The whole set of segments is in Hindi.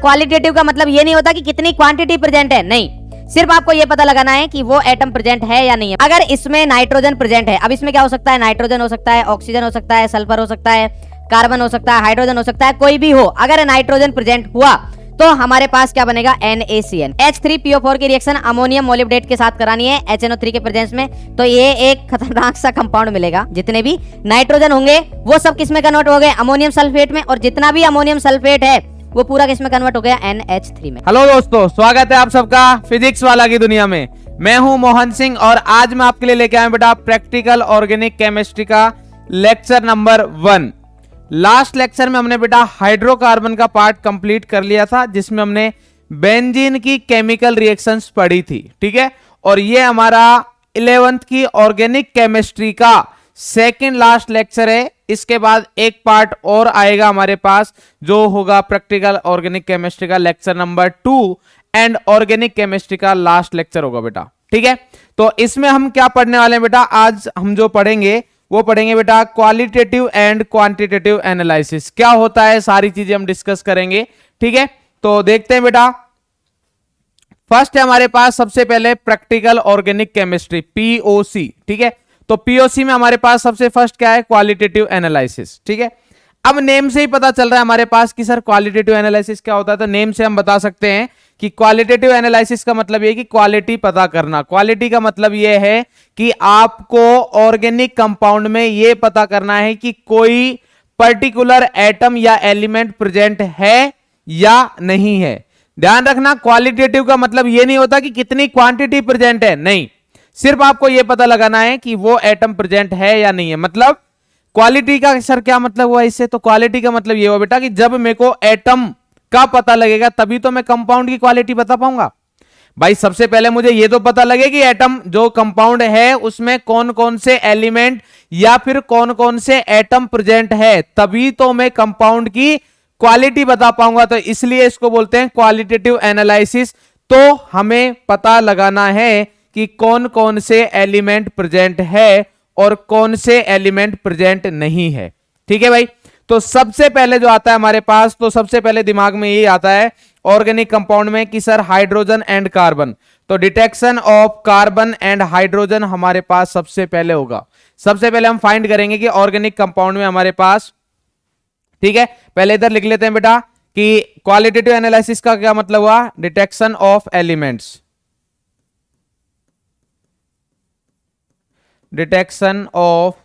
क्वालिटेटिव का मतलब ये नहीं होता कि कितनी क्वांटिटी प्रेजेंट है, नहीं, सिर्फ आपको ये पता लगाना है कि वो एटम प्रेजेंट है या नहीं है। अगर इसमें नाइट्रोजन प्रेजेंट है, अब इसमें क्या हो सकता है, नाइट्रोजन हो सकता है, ऑक्सीजन हो सकता है, सल्फर हो सकता है, कार्बन हो सकता है, हाइड्रोजन हो सकता है, कोई भी हो, अगर नाइट्रोजन प्रेजेंट हुआ तो हमारे पास क्या बनेगा, NaCN। H3PO4 की रिएक्शन अमोनियम मोलिब्डेट के साथ करानी है HNO3 के प्रेजेंस में, तो ये एक खतरनाक सा कंपाउंड मिलेगा। जितने भी नाइट्रोजन होंगे वो सब किस में कन्वर्ट हो गए, अमोनियम सल्फेट में, और जितना भी अमोनियम सल्फेट है वो पूरा किस में कन्वर्ट हो गया, NH3 में। हेलो दोस्तों, स्वागत है आप सबका फिजिक्स वाला की दुनिया में। मैं हूं मोहन सिंह और आज मैं आपके लिए लेके आया बेटा प्रैक्टिकल ऑर्गेनिक केमिस्ट्री का लेक्चर नंबर 1। लास्ट लेक्चर में हमने बेटा हाइड्रोकार्बन का पार्ट कंप्लीट कर लिया था, जिसमें हमने बेंजीन की केमिकल रिएक्शंस पढ़ी थी, ठीक है। और ये हमारा 11th की ऑर्गेनिक केमिस्ट्री का सेकंड लास्ट लेक्चर है। इसके बाद एक पार्ट और आएगा हमारे पास, जो होगा प्रैक्टिकल ऑर्गेनिक केमिस्ट्री का lecture number 2 and organic chemistry का लास्ट लेक्चर होगा बेटा, ठीक है। तो इसमें हम क्या पढ़ने वाले हैं बेटा, आज हम जो पढ़ेंगे वो पढ़ेंगे बेटा क्वालिटेटिव एंड क्वांटिटेटिव एनालिसिस। क्या होता है, सारी चीजें हम डिस्कस करेंगे, ठीक है। तो देखते हैं बेटा, फर्स्ट है हमारे पास सबसे पहले प्रैक्टिकल ऑर्गेनिक केमिस्ट्री POC, ठीक है। तो POC में हमारे पास सबसे फर्स्ट क्या है, क्वालिटेटिव एनालिसिस, ठीक है। अब नेम से ही पता चल रहा है हमारे पास कि सर क्वालिटेटिव एनालिसिस क्या होता है। तो नेम से हम बता सकते हैं कि क्वालिटेटिव एनालिसिस का मतलब ये कि क्वालिटी पता करना। क्वालिटी का मतलब ये है कि आपको ऑर्गेनिक कंपाउंड में ये पता करना है कि कोई पर्टिकुलर एटम या एलिमेंट प्रेजेंट है या नहीं है। ध्यान रखना, क्वालिटेटिव का मतलब ये नहीं होता कि कितनी क्वांटिटी प्रेजेंट है, नहीं, सिर्फ आपको यह पता लगाना है कि वो एटम प्रेजेंट है या नहीं है। मतलब क्वालिटी का सर क्या मतलब हुआ इससे, तो क्वालिटी का मतलब ये हुआ बेटा कि जब मेरे को एटम का पता लगेगा तभी तो मैं कंपाउंड की क्वालिटी बता पाऊंगा। भाई सबसे पहले मुझे ये तो पता लगे कि एटम जो कंपाउंड है उसमें कौन कौन से एलिमेंट या फिर कौन कौन से एटम प्रेजेंट है, तभी तो मैं कंपाउंड की क्वालिटी बता पाऊंगा। तो इसलिए इसको बोलते हैं क्वालिटेटिव एनालिसिस। तो हमें पता लगाना है कि कौन कौन से एलिमेंट प्रेजेंट है और कौन से एलिमेंट प्रेजेंट नहीं है, ठीक है भाई। तो सबसे पहले जो आता है हमारे पास, तो सबसे पहले दिमाग में ये आता है ऑर्गेनिक कंपाउंड में कि सर हाइड्रोजन एंड कार्बन। तो detection of carbon and hydrogen हमारे पास सबसे पहले होगा। सबसे पहले हम फाइंड करेंगे कि ऑर्गेनिक कंपाउंड में हमारे पास, ठीक है, पहले इधर लिख लेते हैं बेटा कि क्वालिटेटिव एनालिसिस का क्या मतलब हुआ, detection of elements, detection of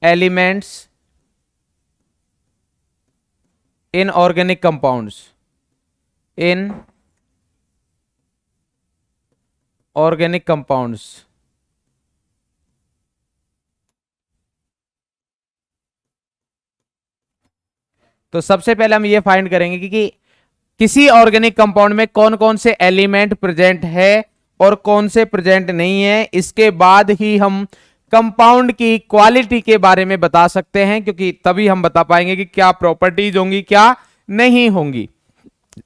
elements in organic compounds, in organic compounds। तो सबसे पहले हम ये फाइंड करेंगे कि किसी ऑर्गेनिक कंपाउंड में कौन कौन से एलिमेंट प्रेजेंट है और कौन से प्रेजेंट नहीं है। इसके बाद ही हम कंपाउंड की क्वालिटी के बारे में बता सकते हैं, क्योंकि तभी हम बता पाएंगे कि क्या प्रॉपर्टीज होंगी क्या नहीं होंगी।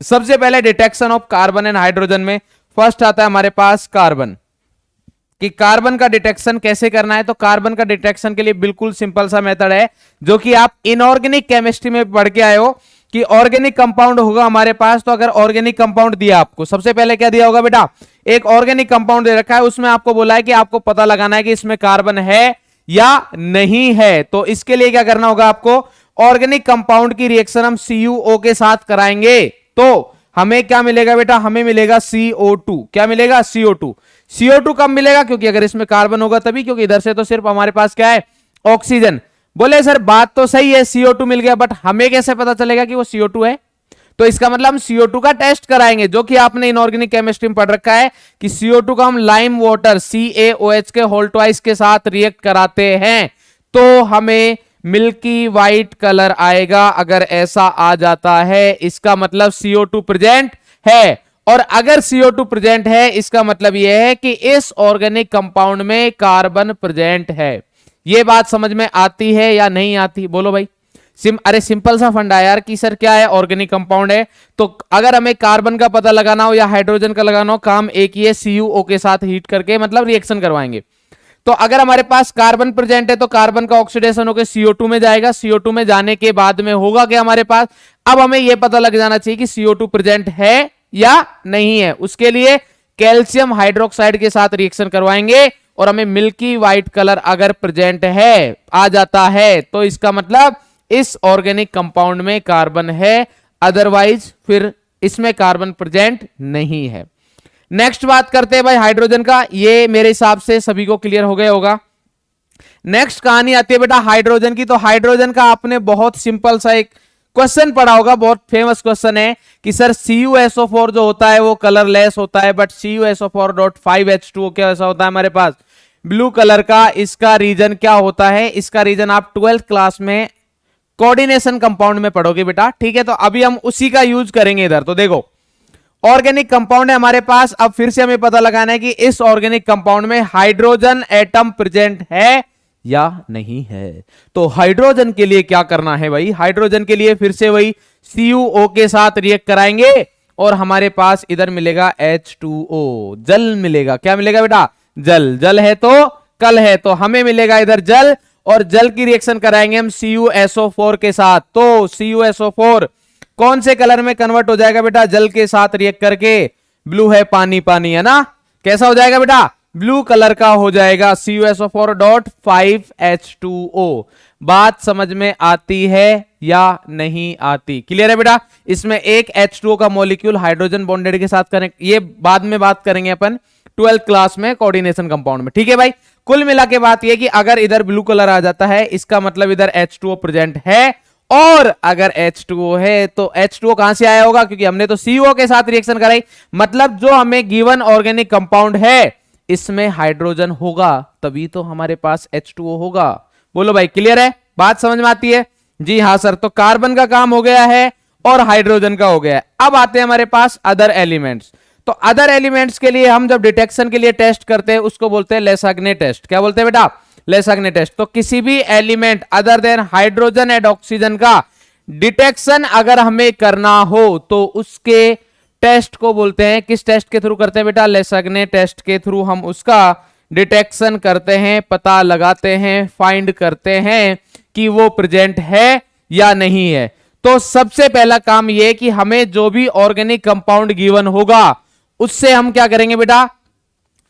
सबसे पहले detection of carbon and hydrogen में फर्स्ट आता है हमारे पास कार्बन, कि कार्बन का डिटेक्शन कैसे करना है। तो कार्बन का डिटेक्शन के लिए बिल्कुल सिंपल सा मेथड है, जो कि आप इनऑर्गेनिक केमिस्ट्री में पढ़ के आए हो कि ऑर्गेनिक कंपाउंड होगा हमारे पास। तो अगर ऑर्गेनिक कंपाउंड दिया आपको, सबसे पहले क्या दिया होगा बेटा, एक ऑर्गेनिक कंपाउंड दे रखा है, उसमें आपको बोला है कि आपको पता लगाना है कि इसमें कार्बन है या नहीं है। तो इसके लिए क्या करना होगा, आपको ऑर्गेनिक कंपाउंड की रिएक्शन हम CuO के साथ कराएंगे। तो हमें क्या मिलेगा बेटा, हमें मिलेगा CO2। क्या मिलेगा, CO2। CO2 कब मिलेगा, क्योंकि अगर इसमें कार्बन होगा तभी, क्योंकि इधर से तो सिर्फ हमारे पास क्या है, ऑक्सीजन। बोले सर बात तो सही है, CO2 मिल गया, बट हमें कैसे पता चलेगा कि वो CO2 है। तो इसका मतलब हम CO2 का टेस्ट कराएंगे, जो कि आपने इनऑर्गेनिक केमिस्ट्री में पढ़ रखा है कि CO2 का हम लाइम वाटर CaOH के होल ट्वाइस के साथ रिएक्ट कराते हैं तो हमें मिल्की वाइट कलर आएगा। अगर ऐसा आ जाता है इसका मतलब CO2 प्रेजेंट है, और अगर CO2 प्रेजेंट है इसका मतलब यह है कि इस ऑर्गेनिक कंपाउंड में कार्बन प्रेजेंट है। यह बात समझ में आती है या नहीं आती, बोलो भाई। अरे सिंपल सा फंडा है यार कि सर क्या है, ऑर्गेनिक कंपाउंड है, तो अगर हमें कार्बन का पता लगाना हो या हाइड्रोजन का लगाना हो, काम एक ही है, CuO के साथ हीट करके मतलब रिएक्शन करवाएंगे। तो अगर हमारे पास कार्बन प्रेजेंट है तो कार्बन का ऑक्सीडेशन होकर CO2 में जाएगा, CO2 में जाने के बाद में होगा क्या हमारे पास, अब हमें यह पता लग जाना चाहिए कि CO2 प्रेजेंट है या नहीं है। उसके लिए कैल्शियम हाइड्रोक्साइड के साथ रिएक्शन करवाएंगे और हमें मिल्की व्हाइट कलर अगर प्रेजेंट है आ जाता है तो इसका मतलब इस ऑर्गेनिक कंपाउंड में कार्बन है, अदरवाइज फिर इसमें कार्बन प्रेजेंट नहीं है। नेक्स्ट बात करते हैं भाई हाइड्रोजन का, ये मेरे हिसाब से सभी को क्लियर हो गया होगा। नेक्स्ट कहानी आती है बेटा हाइड्रोजन की। तो हाइड्रोजन का आपने बहुत सिंपल सा एक क्वेश्चन पढ़ा होगा, बहुत फेमस क्वेश्चन है कि सर CuSO4 जो होता है वो कलरलेस होता है, बट CuSO4.5H2O क्या ऐसा होता है हमारे पास ब्लू कलर का। इसका रीजन क्या होता है, इसका रीजन आप 12th क्लास में कोऑर्डिनेशन कंपाउंड में पढ़ोगे बेटा, ठीक है। तो अभी हम उसी का यूज करेंगे इधर। तो देखो ऑर्गेनिक कंपाउंड है हमारे पास, अब फिर से हमें पता लगाना है कि इस ऑर्गेनिक कंपाउंड में हाइड्रोजन एटम प्रेजेंट है या नहीं है। तो हाइड्रोजन के लिए क्या करना है भाई, हाइड्रोजन के लिए फिर से वही CuO के साथ रिएक्ट कराएंगे और हमारे पास इधर मिलेगा H2O, जल मिलेगा। क्या मिलेगा बेटा, जल। जल है तो कल है, तो हमें मिलेगा इधर जल और जल की रिएक्शन कराएंगे हम CuSO4 के साथ। तो CuSO4 कौन से कलर में कन्वर्ट हो जाएगा बेटा, जल के साथ रिएक्ट करके, ब्लू है पानी पानी है ना, कैसा हो जाएगा बेटा, ब्लू कलर का हो जाएगा CuSO4.5H2O। बात समझ में आती है या नहीं आती, क्लियर है बेटा। इसमें एक H2O का मॉलिक्यूल हाइड्रोजन बॉन्डेड के साथ कनेक्ट, ये बाद में बात करेंगे अपन 12th क्लास में कोऑर्डिनेशन कंपाउंड में, ठीक है भाई। कुल मिला के बात यह कि अगर इधर ब्लू कलर आ जाता है इसका मतलब इधर H2O प्रेजेंट है, और अगर H2O है तो H2O कहां से आया होगा, क्योंकि हमने तो CO के साथ रिएक्शन कराई, मतलब जो हमें गिवन ऑर्गेनिक कंपाउंड है इसमें हाइड्रोजन होगा तभी तो हमारे पास H2O होगा। बोलो भाई क्लियर है, बात समझ में आती है। जी हां सर, तो कार्बन का काम हो गया है और हाइड्रोजन का हो गया है। अब आते हैं हमारे पास अदर एलिमेंट्स। तो अदर एलिमेंट्स के लिए हम जब डिटेक्शन के लिए टेस्ट करते हैं उसको बोलते हैं लेसाग्ने टेस्ट। क्या बोलते हैं बेटा, लेसाग्ने टेस्ट। तो किसी भी element other than hydrogen and oxygen का डिटेक्शन अगर हमें करना हो तो उसके टेस्ट को बोलते हैं, किस टेस्ट के थ्रू करते हैं बेटा, लेसाग्ने टेस्ट के थ्रू हम उसका डिटेक्शन करते हैं, पता लगाते हैं, फाइंड करते हैं कि वो प्रेजेंट है या नहीं है। तो सबसे पहला काम यह कि हमें जो भी ऑर्गेनिक कंपाउंड गिवन होगा उससे हम क्या करेंगे बेटा,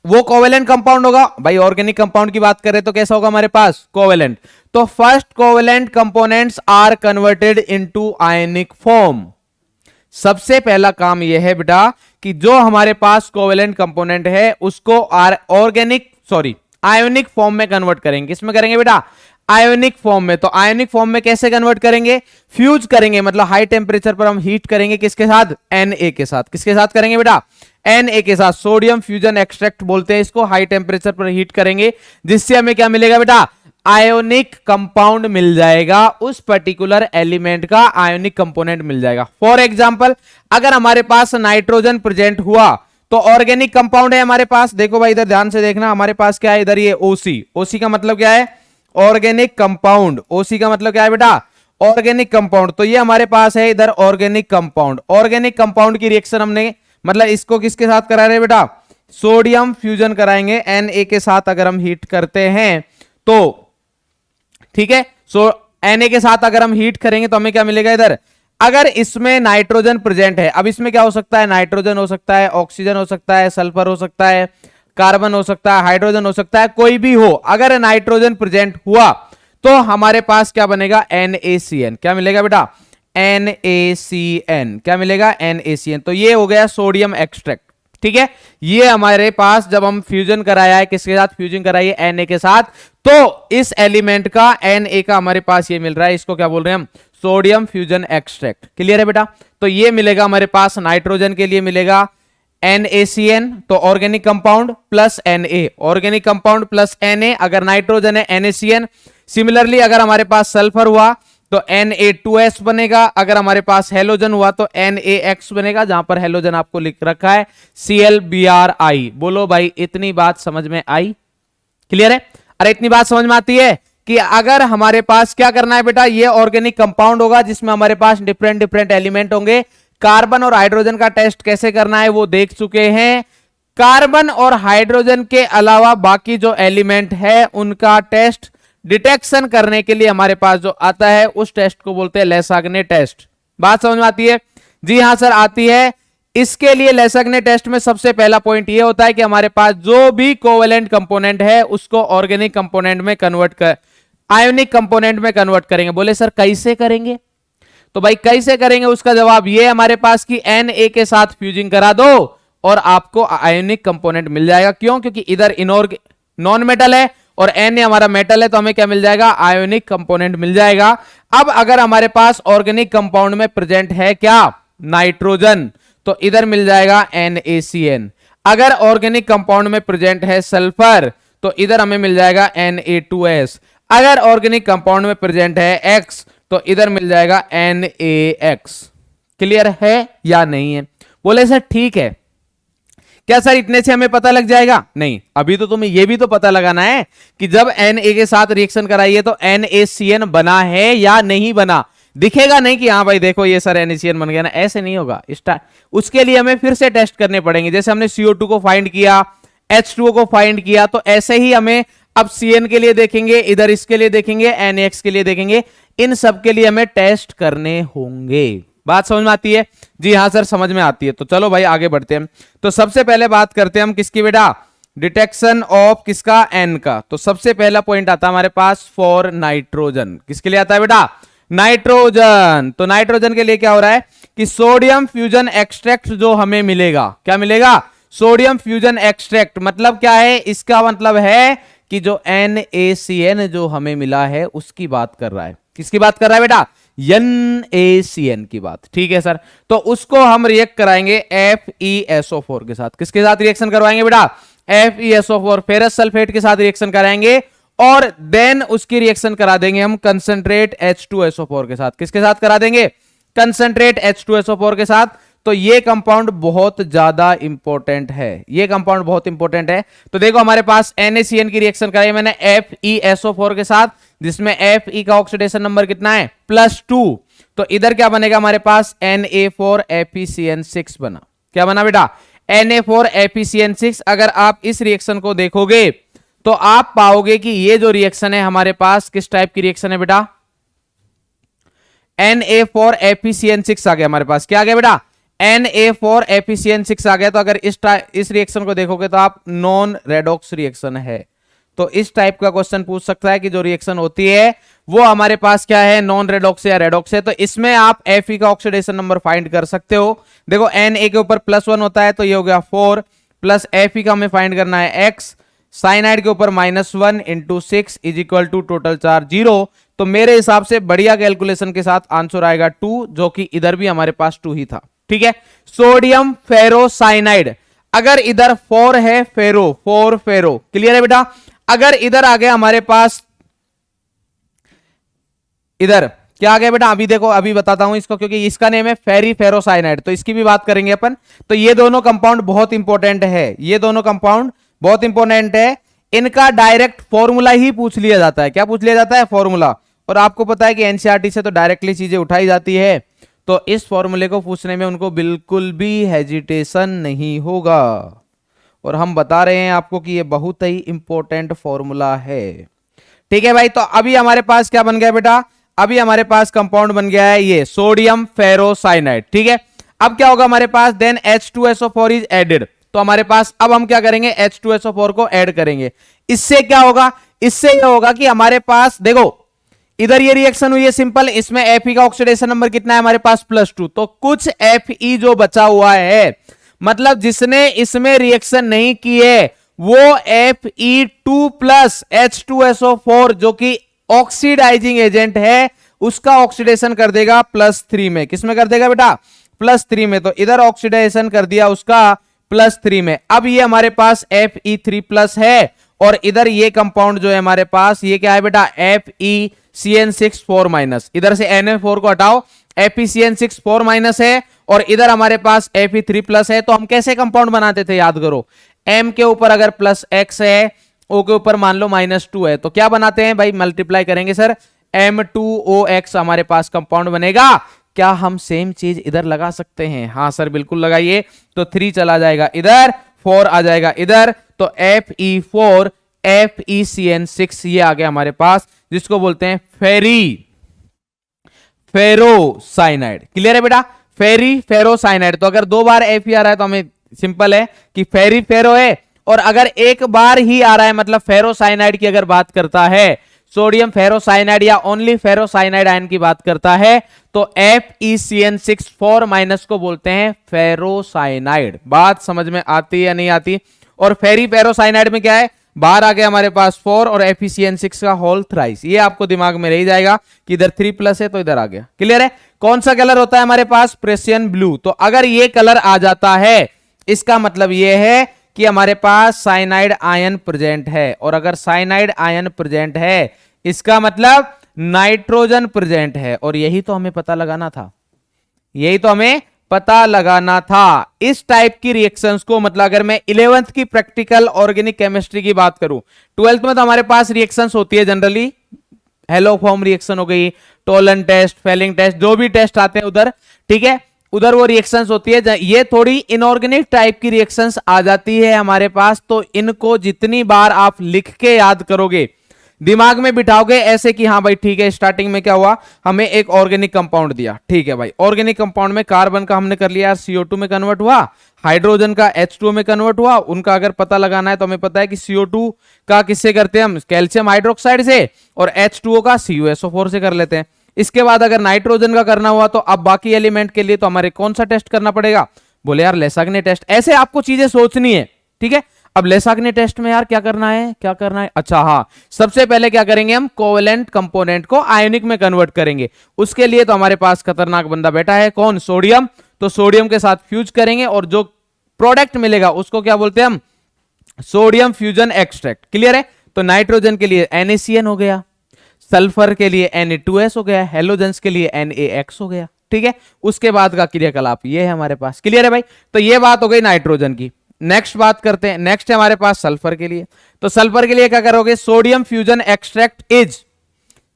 वो कोवेलेंट कंपाउंड होगा। भाई ऑर्गेनिक कंपाउंड की बात करें तो कैसा होगा हमारे पास, कोवेलेंट। तो first covalent components are converted into ionic form. सबसे पहला काम यह है बेटा कि जो हमारे पास कोवेलेंट कंपोनेंट है उसको आयोनिक फॉर्म में कन्वर्ट करेंगे। किसमें करेंगे बेटा, आयोनिक फॉर्म में। तो आयोनिक फॉर्म में कैसे कन्वर्ट करेंगे, फ्यूज करेंगे, मतलब हाई टेम्परेचर पर हम हीट करेंगे, किसके साथ, Na के साथ। किसके साथ करेंगे बेटा, Na के साथ। सोडियम फ्यूजन एक्सट्रैक्ट बोलते हैं इसको, हाई टेम्परेचर पर हीट करेंगे जिससे हमें क्या मिलेगा बेटा, आयोनिक कंपाउंड मिल जाएगा, उस पर्टिकुलर एलिमेंट का आयोनिक कंपोनेंट मिल जाएगा। फॉर एग्जांपल अगर हमारे पास नाइट्रोजन प्रेजेंट हुआ तो ऑर्गेनिक कंपाउंड है हमारे पास। देखो भाई इधर ध्यान से देखना, हमारे पास क्या है, इधर ये OC का मतलब क्या है, ऑर्गेनिक कंपाउंड। OC का मतलब क्या है बेटा, ऑर्गेनिक कंपाउंड। तो ये हमारे पास है इधर ऑर्गेनिक कंपाउंड। ऑर्गेनिक कंपाउंड की रिएक्शन हमने मतलब इसको किसके साथ करा रहे हैं बेटा, सोडियम फ्यूजन कराएंगे Na के साथ अगर हम हीट करते हैं तो, ठीक है। Na के साथ अगर हम हीट करेंगे तो हमें क्या मिलेगा इधर, अगर इसमें नाइट्रोजन प्रेजेंट है, अब इसमें क्या हो सकता है, नाइट्रोजन हो सकता है, ऑक्सीजन हो सकता है, सल्फर हो सकता है, कार्बन हो सकता है, हाइड्रोजन हो सकता है, कोई भी हो। अगर नाइट्रोजन प्रेजेंट हुआ तो हमारे पास क्या बनेगा, NaCN। क्या मिलेगा बेटा, NaCN। क्या मिलेगा, NaCN। तो ये हो गया सोडियम एक्सट्रैक्ट, ठीक है। ये हमारे पास जब हम फ्यूजन कराया है, किसके साथ फ्यूजन कराई है, Na के साथ, तो इस एलिमेंट का Na का हमारे पास ये मिल रहा है, इसको क्या बोल रहे हैं हम, सोडियम फ्यूजन एक्सट्रैक्ट। क्लियर है बेटा। तो ये मिलेगा हमारे पास, नाइट्रोजन के लिए मिलेगा NaCN, तो organic compound plus Na, organic compound plus Na। अगर नाइट्रोजन है NaCN। सिमिलरली अगर हमारे पास सल्फर हुआ तो Na2S बनेगा, अगर हमारे पास हेलोजन हुआ तो NaX बनेगा, जहां पर हेलोजन आपको लिख रखा है ClBrI। बोलो भाई इतनी बात समझ में आई, क्लियर है। अरे इतनी बात समझ में आती है कि अगर हमारे पास क्या करना है बेटा, ये ऑर्गेनिक कंपाउंड होगा जिसमें हमारे पास डिफरेंट एलिमेंट होंगे। कार्बन और हाइड्रोजन का टेस्ट कैसे करना है वो देख चुके हैं। कार्बन और हाइड्रोजन के अलावा बाकी जो एलिमेंट है उनका टेस्ट डिटेक्शन करने के लिए हमारे पास जो आता है उस टेस्ट को बोलते हैं लेसाग्ने टेस्ट। बात समझ में आती है? जी हां सर आती है। इसके लिए लेसाग्ने टेस्ट में सबसे पहला पॉइंट ये होता है कि हमारे पास जो भी कोवेलेंट कंपोनेंट है उसको ऑर्गेनिक कंपोनेंट में कन्वर्ट कर आयोनिक कंपोनेंट में कन्वर्ट करेंगे। बोले सर कैसे करेंगे? तो भाई कैसे करेंगे उसका जवाब ये हमारे पास कि Na के साथ फ्यूजिंग करा दो और आपको आयोनिक कंपोनेंट मिल जाएगा। क्यों? क्योंकि इधर नॉन मेटल है और Na हमारा मेटल है, तो हमें क्या मिल जाएगा? आयोनिक कंपोनेंट मिल जाएगा। अब अगर हमारे पास ऑर्गेनिक कंपाउंड में प्रेजेंट है क्या? नाइट्रोजन, तो इधर मिल जाएगा NaCN। अगर ऑर्गेनिक कंपाउंड में प्रेजेंट है सल्फर, तो इधर हमें मिल जाएगा Na2S। अगर ऑर्गेनिक कंपाउंड में प्रेजेंट है X, तो इधर मिल जाएगा NaX। क्लियर है या नहीं है? बोले सर ठीक है। क्या सर इतने से हमें पता लग जाएगा? नहीं, अभी तो तुम्हें यह भी तो पता लगाना है कि जब Na के साथ रिएक्शन कराइए तो NaCN बना है या नहीं बना। दिखेगा नहीं कि हाँ भाई देखो ये सर NaCN बन गया ना, ऐसे नहीं होगा। उसके लिए हमें फिर से टेस्ट करने पड़ेंगे। जैसे हमने CO2 को फाइंड किया, H2O को फाइंड किया, तो ऐसे ही हमें अब CN के लिए देखेंगे, इधर इसके लिए देखेंगे, NaX के लिए देखेंगे। इन सब के लिए हमें टेस्ट करने होंगे। बात समझ में आती है? जी हाँ सर समझ में आती है। तो चलो भाई आगे बढ़ते हैं। तो सबसे पहले बात करते हैं हम किसकी बेटा? डिटेक्शन ऑफ किसका? N का। तो सबसे पहला पॉइंट आता है हमारे पास फॉर नाइट्रोजन। किसके लिए आता है बेटा? नाइट्रोजन। तो नाइट्रोजन के लिए क्या हो रहा है कि सोडियम फ्यूजन एक्सट्रैक्ट जो हमें मिलेगा, क्या मिलेगा? Sodium fusion extract. मतलब क्या है? इसका मतलब है कि जो NaCN जो हमें मिला है उसकी बात कर रहा है। किसकी बात कर रहा है बेटा? NaCN की बात। ठीक है सर। तो उसको हम रिएक्ट कराएंगे FeSO4 के साथ। किसके साथ रिएक्शन करवाएंगे बेटा? FeSO4 फेरस सल्फेट के साथ रिएक्शन कराएंगे और देन उसकी रिएक्शन करा देंगे हम कंसंट्रेट H2SO4 के साथ। किसके साथ करा देंगे? कंसंट्रेट H2SO4 के साथ। तो ये कंपाउंड बहुत ज्यादा इंपॉर्टेंट है। ये कंपाउंड बहुत इंपॉर्टेंट है। तो देखो हमारे पास NaCN की रिएक्शन कराई मैंने FeSO4 के साथ, जिसमें Fe का ऑक्सीडेशन नंबर कितना है? +2। तो इधर क्या बनेगा हमारे पास? Na4FeCN6 बना। क्या बना बेटा? Na4FeCN6। अगर आप इस रिएक्शन को देखोगे तो आप पाओगे कि ये जो रिएक्शन है हमारे पास किस टाइप की रिएक्शन है बेटा? Na4FeCN6 आ गया हमारे पास। क्या आ गया बेटा? Na4FeCN6 आ गया। तो अगर इस रिएक्शन को देखोगे तो आप नॉन रेडॉक्स रिएक्शन है। तो इस टाइप का क्वेश्चन पूछ सकता है कि जो रिएक्शन होती है वो हमारे पास क्या है? नॉन रेडॉक्स या रेडॉक्स है। तो इसमें आप Fe का ऑक्सीडेशन नंबर फाइंड कर सकते हो। देखो Na के ऊपर +1 होता है तो ये हो गया 4, प्लस Fe का हमें फाइंड करना है X, साइनाइड के ऊपर -1 × 6 = टोटल चार्ज 0। तो मेरे हिसाब से बढ़िया कैलकुलेशन के साथ आंसर आएगा 2, जो कि इधर भी हमारे पास 2 ही था। ठीक है। Sodium ferrocyanide. अगर इधर 4 है फोर फेरो, क्लियर है बेटा? अगर इधर आ गया हमारे पास, इधर क्या आ गया बेटा? अभी देखो, अभी बताता हूं इसको, क्योंकि इसका नेम है फेरी फेरोसाइनाइड। तो इसकी भी बात करेंगे अपन। तो ये दोनों कंपाउंड बहुत इंपॉर्टेंट है। ये दोनों कंपाउंड बहुत इंपॉर्टेंट है। इनका डायरेक्ट फॉर्मूला ही पूछ लिया जाता है। क्या पूछ लिया जाता है? फॉर्मूला। और आपको पता है कि एनसीईआरटी से तो डायरेक्टली चीजें उठाई जाती है। तो इस फॉर्मूले को पूछने में उनको बिल्कुल भी हेजिटेशन नहीं होगा। और हम बता रहे हैं आपको कि ये बहुत ही इंपॉर्टेंट फॉर्मूला है। ठीक है भाई। तो अभी हमारे पास क्या बन गया बेटा? अभी हमारे पास कंपाउंड बन गया है ये सोडियम फेरोसाइनाइड। ठीक है। अब क्या होगा हमारे पास? Then H2SO4 is added. तो हमारे पास अब हम क्या करेंगे? H2SO4 को ऐड करेंगे। इससे क्या होगा? इससे यह होगा कि हमारे पास देखो इधर ये रिएक्शन हुई है सिंपल, इसमें Fe का ऑक्सीडेशन नंबर कितना है हमारे पास? +2। तो कुछ Fe जो बचा हुआ है, मतलब जिसने इसमें रिएक्शन नहीं की है, वो Fe2+ H2SO4 जो कि ऑक्सीडाइजिंग एजेंट है, उसका ऑक्सीडेशन कर देगा +3 में। किसमें कर देगा बेटा? +3 में। तो इधर ऑक्सीडाइजेशन कर दिया उसका +3 में। अब ये हमारे पास Fe3+ है और इधर ये कंपाउंड जो है हमारे पास, ये क्या है बेटा? FeCN6 4-। इधर से Na4 को हटाओ, FeCN6 4- है और इधर हमारे पास Fe3+ है। तो हम कैसे कंपाउंड बनाते थे? याद करो, M के ऊपर अगर +X है, O के ऊपर मान लो -2 है, तो क्या बनाते हैं भाई? मल्टीप्लाई करेंगे सर, M2OX हमारे पास कंपाउंड बनेगा। क्या हम सेम चीज इधर लगा सकते हैं? हाँ सर बिल्कुल लगाइए। तो 3 चला जाएगा इधर, 4 आ जाएगा इधर, तो Fe4 FeCN6 ये आ गया हमारे पास, जिसको बोलते हैं फेरोसाइनाइड। क्लियर है बेटा, फेरोसाइनाइड। तो अगर 2 बार Fe आ रहा है तो हमें सिंपल है कि फेरो है, और अगर एक बार ही आ रहा है मतलब फेरोसाइनाइड की अगर बात करता है, सोडियम फेरोसाइनाइड या ओनली फेरोसाइनाइड आयन की बात करता है, तो FeCN6 4 माइनस को बोलते हैं फेरोसाइनाइड। बात समझ में आती है या नहीं आती? और फेरोसाइनाइड में क्या है, बाहर आ गया हमारे पास 4 और FeCN6 का होल थ्राइस। ये आपको दिमाग में रह जाएगा कि इधर 3+ है तो इधर आ गया। क्लियर है? कौन सा कलर होता है हमारे पास? Precision blue. तो अगर ये कलर आ जाता है, इसका मतलब ये है कि हमारे पास साइनाइड आयन प्रेजेंट है, और अगर साइनाइड आयन प्रेजेंट है इसका मतलब नाइट्रोजन प्रेजेंट है, और यही तो हमें पता लगाना था, यही तो हमें पता लगाना था। इस टाइप की रिएक्शंस को, मतलब अगर मैं 11th की प्रैक्टिकल ऑर्गेनिक केमिस्ट्री की बात करूं, 12th में तो हमारे पास रिएक्शंस होती है जनरली, हेलो फॉर्म रिएक्शन हो गई, टोलन टेस्ट, फेलिंग टेस्ट, जो भी टेस्ट आते हैं उधर, ठीक है, उधर वो रिएक्शंस होती है। ये थोड़ी इनऑर्गेनिक टाइप की रिएक्शंस आ जाती है हमारे पास, तो इनको जितनी बार आप लिख के याद करोगे, दिमाग में बिठाओगे ऐसे कि हाँ भाई ठीक है, स्टार्टिंग में क्या हुआ, हमें एक ऑर्गेनिक कंपाउंड दिया, ठीक है भाई, ऑर्गेनिक कंपाउंड में कार्बन का हमने कर लिया CO2 में कन्वर्ट हुआ, हाइड्रोजन का H2O में कन्वर्ट हुआ। उनका अगर पता लगाना है तो हमें पता है कि CO2 का किससे करते हैं हम, कैल्शियम हाइड्रोक्साइड से, और H2O का CuSO4 से कर लेते हैं। इसके बाद अगर नाइट्रोजन का करना हुआ तो अब बाकी एलिमेंट के लिए तो हमारे कौन सा टेस्ट करना पड़ेगा, बोले यार लेसाग्ने टेस्ट। ऐसे आपको चीजें सोचनी है, ठीक है। अब लेसाग्ने टेस्ट में यार क्या करना है, क्या करना है, अच्छा हाँ, सबसे पहले क्या करेंगे हम, कोवेलेंट कंपोनेंट को आयनिक में कन्वर्ट करेंगे। उसके लिए तो हमारे पास खतरनाक बंदा बैठा है, कौन, सोडियम। तो सोडियम के साथ फ्यूज करेंगे और जो प्रोडक्ट मिलेगा उसको क्या बोलते हैं हम, सोडियम फ्यूजन एक्सट्रैक्ट। क्लियर है? तो नाइट्रोजन के लिए NaCN हो गया, सल्फर के लिए Na2S हो गया, हेलोजेंस के लिए NaX हो गया, ठीक है। उसके बाद का क्रियाकलाप ये है हमारे पास। क्लियर है भाई? तो ये बात हो गई नाइट्रोजन की। नेक्स्ट बात करते हैं, नेक्स्ट है हमारे पास सल्फर के लिए। तो सल्फर के लिए क्या करोगे, sodium fusion extract is,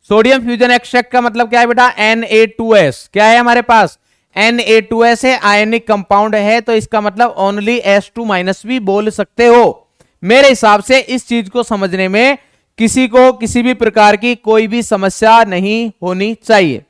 sodium fusion extract का मतलब क्या है बेटा, Na2S। क्या है हमारे पास, Na2S है, आयनिक कंपाउंड है, तो इसका मतलब ओनली S2- भी बोल सकते हो। मेरे हिसाब से इस चीज को समझने में किसी को किसी भी प्रकार की कोई भी समस्या नहीं होनी चाहिए।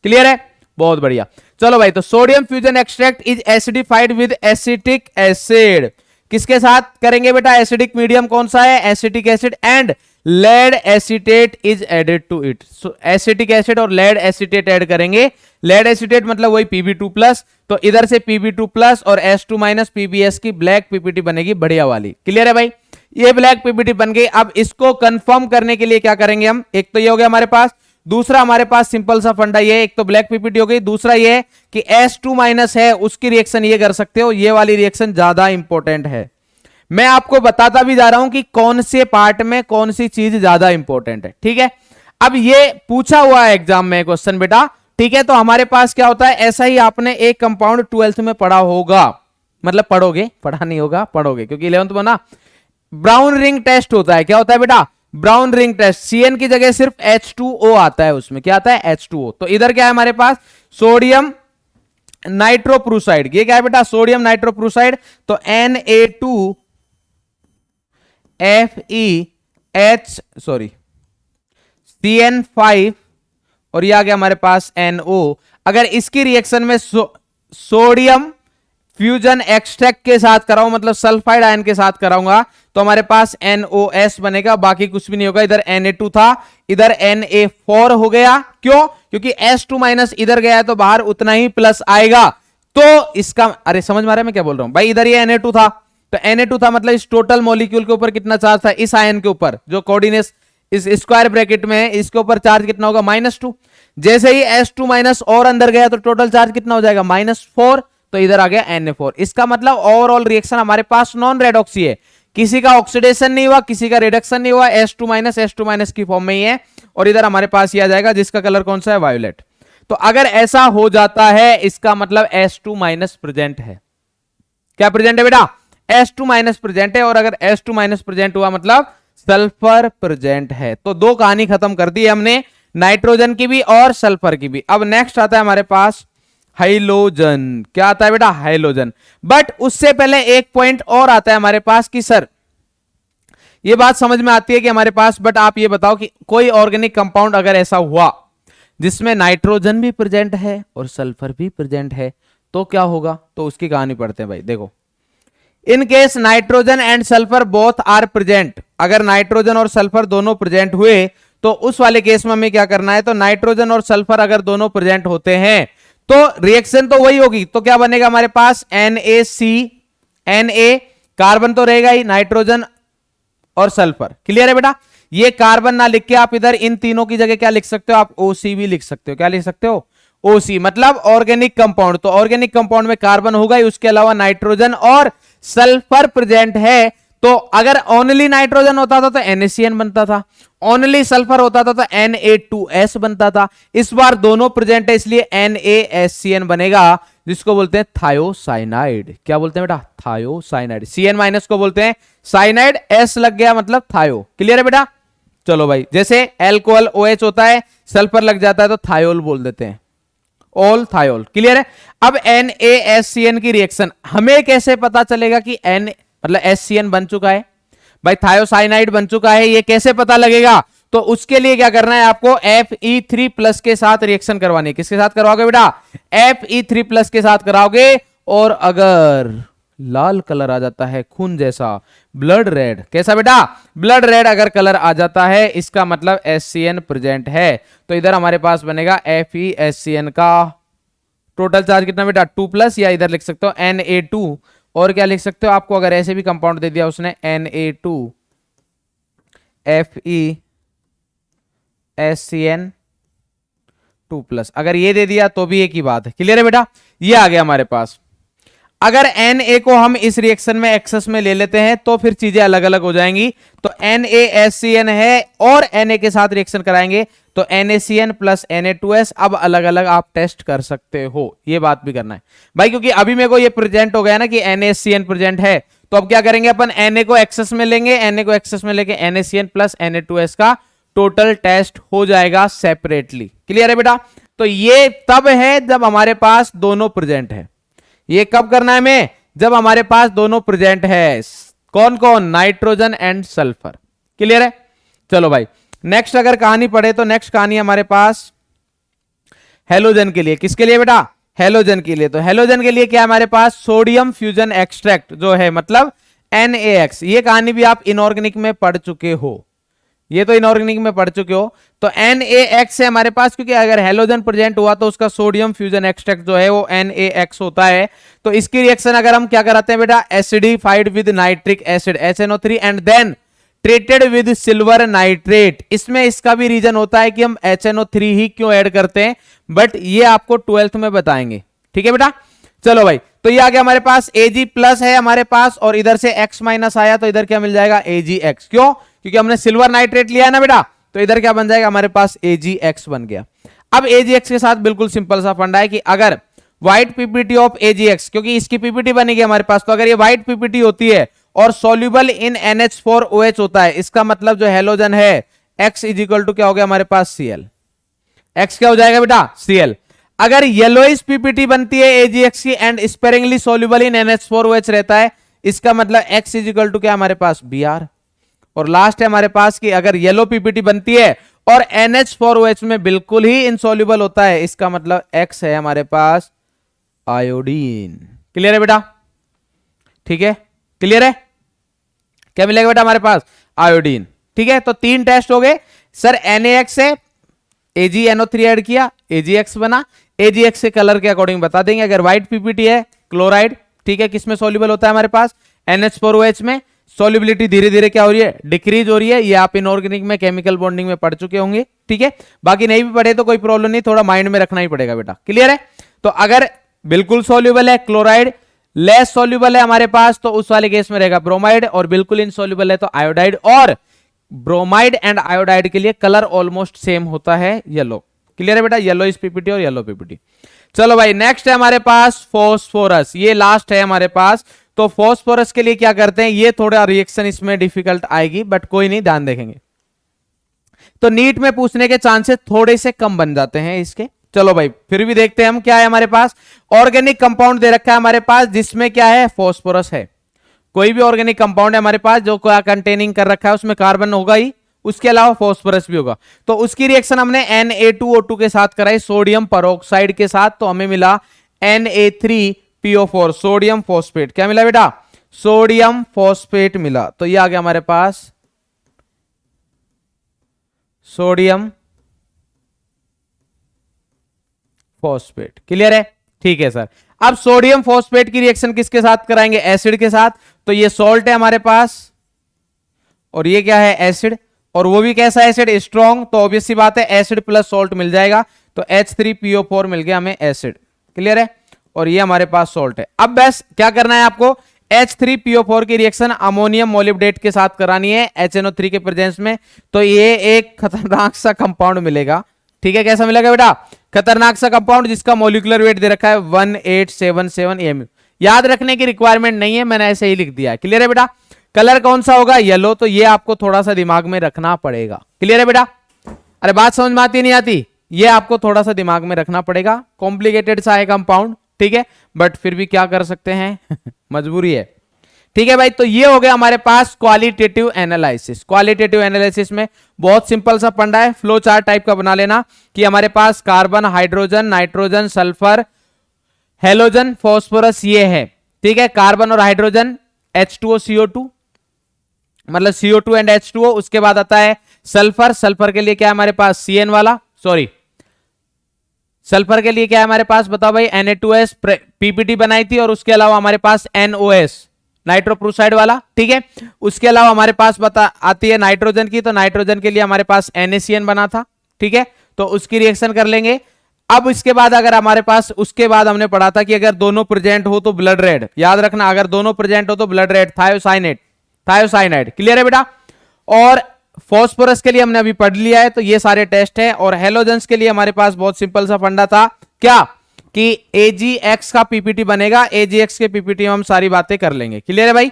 क्लियर है? बहुत बढ़िया। चलो भाई, तो sodium fusion extract is acidified with acetic acid. किसके साथ करेंगे बेटा, एसिडिक मीडियम कौन सा है, acetic acid, and lead acetate is added to it. Acetic acid और लेड एसिटेट ऐड करेंगे। लेड एसिटेट मतलब वही Pb2+, तो इधर से Pb2+ और S2- PbS की ब्लैक पीपीटी बनेगी बढ़िया वाली। क्लियर है भाई? ये ब्लैक पीपीटी बन गई। अब इसको कंफर्म करने के लिए क्या करेंगे हम, एक तो ये हो गया हमारे पास, दूसरा हमारे पास सिंपल सा फंडा ये, एक तो ब्लैक पीपीटी हो गई, दूसरा ये कि S2- है उसकी रिएक्शन ये कर सकते हो, ये वाली रिएक्शन ज्यादा इंपॉर्टेंट है। मैं आपको बताता भी जा रहा हूं कि कौन से पार्ट में कौन सी चीज ज्यादा इंपॉर्टेंट है, ठीक है। अब ये पूछा हुआ है एग्जाम में क्वेश्चन बेटा, ठीक है। तो हमारे पास क्या होता है, ऐसा ही आपने एक कंपाउंड 12th में पढ़ा होगा, मतलब पढ़ोगे, पढ़ा नहीं होगा, पढ़ोगे, क्योंकि 11th में ना ब्राउन रिंग टेस्ट होता है। क्या होता है बेटा, ब्राउन रिंग टेस्ट। CN की जगह सिर्फ H2O आता है, उसमें क्या आता है, H2O। तो इधर क्या है हमारे पास, सोडियम नाइट्रोप्रूसाइड। ये क्या है बेटा, सोडियम नाइट्रोप्रूसाइड। तो CN5 और ये आ गया हमारे पास NO। अगर इसकी रिएक्शन में सोडियम फ्यूजन एक्सट्रैक्ट के साथ कराऊं, मतलब सल्फाइड आयन के साथ कराऊंगा, तो हमारे पास NOS बनेगा, बाकी कुछ भी नहीं होगा। इधर Na2 था, इधर Na4 हो गया। क्यों? क्योंकि S2- इधर गया है तो बाहर उतना ही प्लस आएगा। तो इसका, अरे समझ में आ रहा है मैं क्या बोल रहा हूं भाई, इधर ये Na2 था, तो Na2 था मतलब इस टोटल मॉलिक्यूल के ऊपर कितना चार्ज था, इस आयन के ऊपर जो कोऑर्डिनेट्स इस स्क्वायर ब्रैकेट में है, इसके ऊपर चार्ज कितना होगा, -2। जैसे ही S2- और अंदर गया तो टोटल चार्ज कितना हो जाएगा, -4। तो इधर आ गया Na4। इसका मतलब ओवरऑल रिएक्शन हमारे पास नॉन रेडॉक्सी है, किसी का ऑक्सीडेशन नहीं हुआ, किसी का रिडक्शन नहीं हुआ, S2- की फॉर्म में ही है। और इधर हमारे पास ये आ जाएगा जिसका कलर कौन सा है, वायोलेट। तो अगर ऐसा हो जाता है इसका मतलब S2- प्रेजेंट है। क्या प्रेजेंट है बेटा, S2- प्रेजेंट है। और अगर S2- प्रेजेंट हुआ मतलब सल्फर प्रेजेंट है। तो दो कहानी खत्म कर दी हमने, नाइट्रोजन की भी और सल्फर की भी। अब नेक्स्ट आता है हमारे पास हाइलोजन। क्या आता है बेटा? हाइलोजन। बट उससे पहले एक पॉइंट और आता है हमारे पास कि सर ये बात समझ में आती है कि हमारे पास, बट आप ये बताओ कि कोई ऑर्गेनिक कंपाउंड अगर ऐसा हुआ जिसमें नाइट्रोजन भी प्रेजेंट है और सल्फर भी प्रेजेंट है तो क्या होगा? तो उसकी कहानी पढ़ते हैं भाई। देखो, in case nitrogen and sulphur both are present, अगर नाइट्रोजन और सल्फर दोनों प्रेजेंट हुए तो उस वाले केस में हमें क्या करना है? तो नाइट्रोजन और सल्फर अगर दोनों प्रेजेंट होते हैं तो रिएक्शन तो वही होगी। तो क्या बनेगा हमारे पास? NaC, Na, कार्बन तो रहेगा ही, नाइट्रोजन और सल्फर। क्लियर है बेटा? ये कार्बन ना लिख के आप इधर इन तीनों की जगह क्या लिख सकते हो? आप OC भी लिख सकते हो। क्या लिख सकते हो? OC, मतलब ऑर्गेनिक कंपाउंड। तो ऑर्गेनिक कंपाउंड में कार्बन होगा ही, उसके अलावा नाइट्रोजन और सल्फर प्रेजेंट है। तो अगर ओनली नाइट्रोजन होता था तो NaCN बनता था, ओनली सल्फर होता था तो Na2S बनता था। इस बार दोनों प्रेजेंट है इसलिए NaSCN बनेगा, जिसको बोलते हैं थायोसाइनाइड। क्या बोलते हैं बेटा? थायोसाइनाइड। CN माइनस को बोलते हैं साइनाइड, S लग गया मतलब थायो। क्लियर है बेटा? चलो भाई, जैसे एल्कोहल OH होता है, सल्फर लग जाता है तो थायोल बोल देते हैं, ऑल थायोल। क्लियर है? अब NaSCN की रिएक्शन हमें कैसे पता चलेगा कि N मतलब SCN बन चुका है भाई, थायोसाइनाइड बन चुका है, ये कैसे पता लगेगा? तो उसके लिए क्या करना है आपको? Fe3+ के साथ रिएक्शन करवानी है। किसके साथ करवाओगे बेटा? Fe3+ के साथ कराओगे। और अगर लाल कलर आ जाता है खून जैसा, ब्लड रेड, कैसा बेटा? ब्लड रेड अगर कलर आ जाता है इसका मतलब SCN प्रेजेंट है। तो इधर हमारे पास बनेगा FeSCN का टोटल चार्ज कितना बेटा? 2+, या इधर लिख सकते हो Na2, और क्या लिख सकते हो? आपको अगर ऐसे भी कंपाउंड दे दिया उसने Na2 FeSCN 2+, अगर ये दे दिया तो भी एक ही बात है। क्लियर है बेटा? ये आ गया हमारे पास। अगर Na को हम इस रिएक्शन में एक्सेस में ले लेते हैं तो फिर चीजें अलग अलग हो जाएंगी। तो NaSCN है और Na के साथ रिएक्शन कराएंगे तो NaCN प्लस Na2S। अब अलग अलग आप टेस्ट कर सकते हो, ये बात भी करना है भाई, क्योंकि अभी मेरे को ये प्रेजेंट हो गया ना कि NaCN प्रेजेंट है। तो अब क्या करेंगे अपन? Na को एक्सेस में लेंगे, Na को एक्सेस में लेके NaCN प्लस Na2S का टोटल टेस्ट हो जाएगा सेपरेटली। क्लियर है बेटा? तो ये तब है जब हमारे पास दोनों प्रेजेंट है। ये कब करना है हमें? जब हमारे पास दोनों प्रेजेंट है। कौन कौन? Nitrogen and sulphur. क्लियर है? चलो भाई, नेक्स्ट अगर कहानी पढ़े तो नेक्स्ट कहानी हमारे पास हेलोजन के लिए। किसके लिए बेटा? हेलोजन के लिए। तो हेलोजन के लिए क्या हमारे पास? सोडियम फ्यूजन एक्सट्रैक्ट जो है, मतलब NaX। ये कहानी भी आप इनऑर्गेनिक में पढ़ चुके हो, ये तो इनऑर्गेनिक में पढ़ चुके हो। तो NaX है हमारे पास, क्योंकि अगर हेलोजन प्रेजेंट हुआ तो उसका सोडियम फ्यूजन एक्सट्रैक्ट जो है वो NaX होता है। तो इसकी रिएक्शन अगर हम क्या कराते हैं बेटा? Acidified with nitric acid HNO3 and then treated with silver nitrate. इसमें इसका भी रीजन होता है कि हम HNO3 ही क्यों ऐड करते हैं, बट ये आपको 12th में बताएंगे। ठीक है बेटा? चलो भाई, तो ये आ गया हमारे पास Ag+ है हमारे पास, और इधर से X- आया तो इधर क्या मिल जाएगा? AgX। क्यों? क्योंकि हमने सिल्वर नाइट्रेट लिया है ना बेटा, तो इधर क्या बन जाएगा हमारे पास? AgX बन गया। अब AgX के साथ बिल्कुल सिंपल सा फंडा है कि अगर व्हाइट पीपीटी ऑफ AgX, क्योंकि इसकी पीपीटी बनेगी हमारे पास, तो अगर ये व्हाइट पीपीटी होती है और सॉल्युबल इन NH4OH होता है, इसका मतलब जो हेलोजन है X इजिकल टू क्या हो गया हमारे पास? Cl। X क्या हो जाएगा बेटा? Cl। अगर येलोइश पीपीटी बनती है AgX की and sparingly soluble in NH4OH रहता है, इसका मतलब X इजिकल टू क्या हमारे पास? Br। और लास्ट है हमारे पास कि अगर येलो पीपीटी बनती है और NH4OH में बिल्कुल ही इनसॉल्युबल होता है, इसका मतलब X है हमारे पास आयोडीन। क्लियर है बेटा? ठीक है, क्लियर है? क्या मिलेगा बेटा हमारे पास? आयोडीन। ठीक है, तो 3 टेस्ट हो गए सर। NaX से AgNO3 ऐड किया, AgX बना। AgX के कलर के अकॉर्डिंग बता देंगे। अगर व्हाइट पीपीटी है क्लोराइड, ठीक है, किसमें सॉल्युबल होता है हमारे पास? NH4OH में। सॉल्युबिलिटी धीरे धीरे क्या हो रही है? डिक्रीज हो रही है। ये आप इनऑर्गेनिक में केमिकल बॉन्डिंग में पढ़ चुके होंगे। ठीक है, बाकी नहीं भी पढ़े तो कोई प्रॉब्लम नहीं, थोड़ा माइंड में रखना ही पड़ेगा बेटा। क्लियर है? तो अगर बिल्कुल सॉल्युबल है क्लोराइड, लेस सॉल्युबल है हमारे पास, तो उस वाले केस में रहेगा ब्रोमाइड, और बिल्कुल इनसॉल्युबल है तो आयोडाइड। और ब्रोमाइड एंड आयोडाइड के लिए कलर ऑलमोस्ट सेम होता है, येलो। क्लियर है बेटा? येलो इस पीपीटी और येलो पीपीटी। चलो भाई, नेक्स्ट है हमारे पास फॉस्फोरस। ये लास्ट है हमारे पास। तो फॉस्फोरस के लिए क्या करते हैं? ये थोड़ा रिएक्शन इसमें डिफिकल्ट आएगी, बट कोई नहीं, ध्यान देखेंगे। तो नीट में पूछने के चांसेस थोड़े से कम बन जाते हैं इसके। चलो भाई फिर भी देखते हैं हम क्या है हमारे पास। ऑर्गेनिक कंपाउंड दे रखा है हमारे पास जिसमें क्या है, फास्फोरस है। कोई भी ऑर्गेनिक कंपाउंड है हमारे पास जो क्या कंटेनिंग कर रखा है, उसमें कार्बन होगा ही, उसके अलावा फास्फोरस भी होगा। तो उसकी रिएक्शन हमने Na2O2 के साथ कराई सोडियम पेरोक्साइड के साथ, तो हमें मिला Na3PO4 सोडियम फॉस्फेट। क्या मिला बेटा, सोडियम फॉस्फेट मिला। तो ये आ गया हमारे पास सोडियम फॉस्फेट। क्लियर है, ठीक है सर। अब सोडियम फॉस्फेट की रिएक्शन किसके साथ कराएंगे, एसिड के साथ। तो ये सॉल्ट है हमारे पास और ये क्या है, एसिड। और वो भी कैसा एसिड, स्ट्रॉन्ग। तो ऑब्वियस सी बात है एसिड प्लस सॉल्ट मिल जाएगा, तो H3PO4 मिल गया हमें एसिड। क्लियर है, और ये हमारे पास सॉल्ट है। अब बस क्या करना है आपको, H3PO4 की रिएक्शन अमोनियम मोलिब्डेट के साथ करानी है HNO3 के प्रेजेंस में। तो ये एक खतरनाक सा कंपाउंड मिलेगा। ठीक है, कैसा मिलेगा बेटा, खतरनाक सा कंपाउंड जिसका मोलिकुलर वेट दे रखा है 1877 AMU। याद रखने की रिक्वायरमेंट नहीं है, मैंने ऐसे ही लिख दिया है। क्लियर है बेटा, कलर कौन सा होगा, येलो। तो ये आपको थोड़ा सा दिमाग में रखना पड़ेगा। क्लियर है बेटा, अरे बात समझ में आती नहीं आती, ये आपको थोड़ा सा दिमाग में रखना पड़ेगा। कॉम्प्लिकेटेड सा है कंपाउंड, ठीक है, बट फिर भी क्या कर सकते हैं मजबूरी है। ठीक है भाई, तो ये हो गया हमारे पास क्वालिटेटिव एनालिसिस। क्वालिटेटिव एनालिसिस में बहुत सिंपल सा फंडा है, फ्लो चार्ट टाइप का बना लेना कि हमारे पास carbon, hydrogen, nitrogen, sulphur, halogen, phosphorus ये है। ठीक है, कार्बन और हाइड्रोजन H2O CO2 मतलब CO2 एंड H2O। उसके बाद आता है सल्फर। सल्फर के लिए क्या है हमारे पास, CN वाला, सॉरी सल्फर के लिए क्या है हमारे पास, बताओ भाई, Na2S PPT बनाई थी। और उसके अलावा हमारे पास NOS नाइट्रोप्रोसाइड वाला। ठीक है, उसके अलावा हमारे पास आती है नाइट्रोजन की, तो नाइट्रोजन के लिए हमारे पास NaCN बना था। ठीक है, तो उसकी रिएक्शन कर लेंगे। अब इसके बाद अगर हमारे पास, उसके बाद हमने पढ़ा था कि अगर दोनों प्रेजेंट हो तो ब्लड रेड। याद रखना, अगर दोनों प्रेजेंट हो तो blood red, thiocyanate, thiocyanide. Clear है बेटा, और फॉस्फोरस के लिए हमने अभी पढ़ लिया है, तो ये सारे टेस्ट हैं। और हेलोजेंस के लिए हमारे पास बहुत सिंपल सा फंडा था, क्या कि AgX का पीपीटी बनेगा। AgX के पीपीटी में हम सारी बातें कर लेंगे। क्लियर है भाई,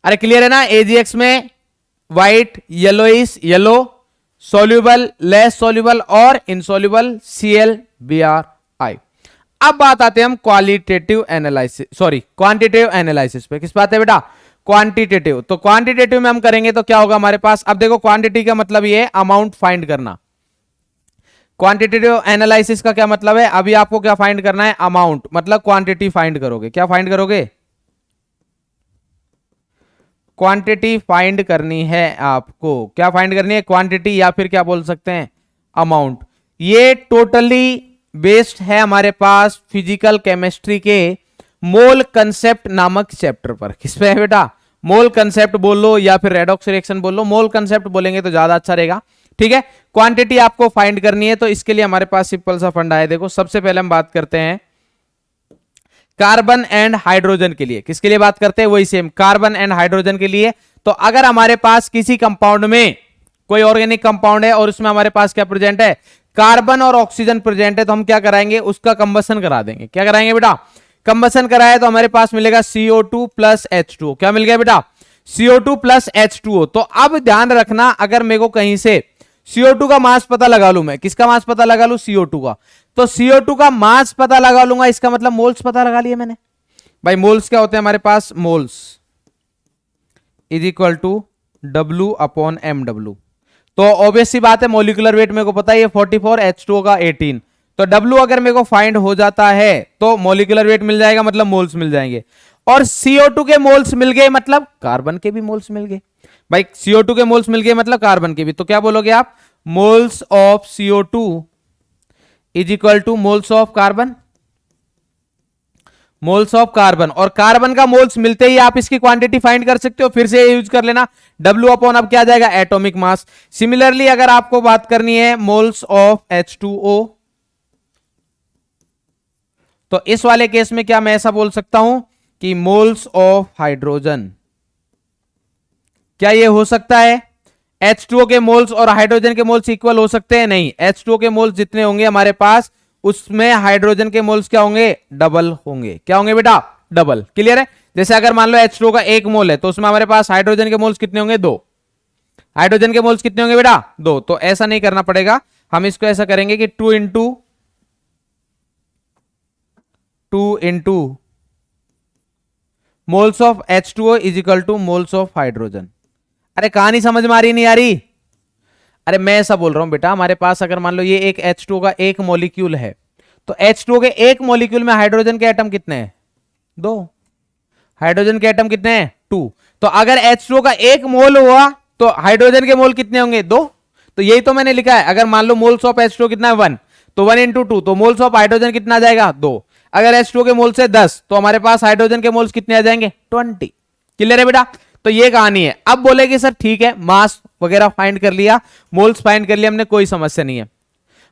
अरे क्लियर है ना। AgX में white, yellowish, yellow, soluble, less soluble और इनसॉल्युबल ClBrI। अब बात आते हैं हम qualitative analysis, sorry quantitative analysis पे। किस बात है बेटा, क्वांटिटेटिव। तो क्वांटिटेटिव में हम करेंगे तो क्या होगा हमारे पास, अब देखो क्वांटिटी का मतलब ये है अमाउंट फाइंड करना। क्वांटिटेटिव एनालिसिस का क्या मतलब है, अभी आपको क्या फाइंड करना है, अमाउंट, मतलब क्वांटिटी फाइंड करोगे। क्या फाइंड करोगे, क्वांटिटी फाइंड करनी है आपको। क्या फाइंड करनी है, क्वांटिटी, या फिर क्या बोल सकते हैं, अमाउंट। ये टोटली बेस्ड है हमारे पास फिजिकल केमिस्ट्री के मोल कंसेप्ट नामक चैप्टर पर। किस पे है बेटा, मोल कंसेप्ट बोल लो या फिर रेडॉक्स रिएक्शन बोल लो, मोल कंसेप्ट बोलेंगे तो ज्यादा अच्छा रहेगा। ठीक है, क्वांटिटी आपको फाइंड करनी है, तो इसके लिए हमारे पास सिंपल सा फंडा है। देखो सबसे पहले हम बात करते हैं कार्बन एंड हाइड्रोजन के लिए। किसके लिए बात करते हैं, वही सेम कार्बन एंड हाइड्रोजन के लिए। तो अगर हमारे पास किसी कंपाउंड में कोई ऑर्गेनिक कंपाउंड है और उसमें हमारे पास क्या प्रेजेंट है, कार्बन और ऑक्सीजन प्रेजेंट है, तो हम क्या कराएंगे, उसका कंबसन करा देंगे। क्या कराएंगे बेटा, कंबसन कराए तो हमारे पास मिलेगा CO2 प्लस H2O। क्या मिल गया बेटा, CO2 प्लस H2O। तो अब ध्यान रखना, अगर मेरे को कहीं से CO2 का मास पता लगा लूं, मैं किसका मास पता लगा लूं, CO2 का, तो CO2 का मास पता लगा लूंगा, इसका मतलब मोल्स पता लगा लिया मैंने। भाई मोल्स क्या होते हैं हमारे पास, moles is equal to W/mW। तो ऑब्वियस सी बात है, मोलिकुलर वेट मेरे को पता है ये 44, H2O का 18। तो W अगर मेरे को फाइंड हो जाता है तो मोलिकुलर वेट मिल जाएगा, मतलब मोल्स मिल जाएंगे। और CO2 के मोल्स मिल गए मतलब कार्बन के भी मोल्स मिल गए। भाई CO2 के मोल्स मिल गए मतलब कार्बन के भी। तो क्या बोलोगे आप, moles of CO2 is equal two moles of carbon, moles of carbon. और कार्बन का मोल्स मिलते ही आप इसकी क्वांटिटी फाइंड कर सकते हो। फिर से यूज कर लेना, W अपॉन अब क्या आ जाएगा, एटॉमिक मास। सिमिलरली अगर आपको बात करनी है मोल्स ऑफ H2O, तो इस वाले केस में क्या मैं ऐसा बोल सकता हूं कि मोल्स ऑफ हाइड्रोजन। क्या ये हो सकता है, H2O के मोल्स और हाइड्रोजन के मोल्स इक्वल हो सकते हैं, नहीं। H2O के मोल्स जितने होंगे हमारे पास, उसमें हाइड्रोजन के मोल्स क्या होंगे, डबल होंगे। क्या होंगे बेटा, डबल। क्लियर है, जैसे अगर मान लो H2O का 1 मोल है तो उसमें हमारे पास हाइड्रोजन के मोल्स कितने होंगे, 2। हाइड्रोजन के मोल्स कितने होंगे बेटा, 2। तो ऐसा नहीं करना पड़ेगा, हम इसको ऐसा करेंगे कि 2 × 2 into moles of H2O is equal two moles of hydrogen. अरे कहानी समझ में आ रही नहीं आ रही? अरे मैं ऐसा बोल रहा हूं बेटा, हमारे पास अगर मान लो ये एक H2O का एक मॉलिक्यूल है, तो H2O के एक मॉलिक्यूल में हाइड्रोजन के एटम कितने हैं? 2। हाइड्रोजन के एटम कितने हैं? 2। तो अगर H2O का एक मोल हुआ तो हाइड्रोजन के मोल कितने होंगे? 2। तो यही तो मैंने लिखा है, अगर मान लो मोल्स ऑफ H2O कितना है? 1, तो 1 इंटू 2, तो मोल्स ऑफ हाइड्रोजन कितना आ जाएगा? 2। अगर H2O के मोल से 10, तो हमारे पास हाइड्रोजन के मोल्स कितने आ जाएंगे? 20। क्लियर है बेटा? तो ये कहानी है। अब बोलेगी सर ठीक है, मास वगैरह फाइंड कर लिया, मोल्स फाइंड कर लिया हमने, कोई समस्या नहीं है।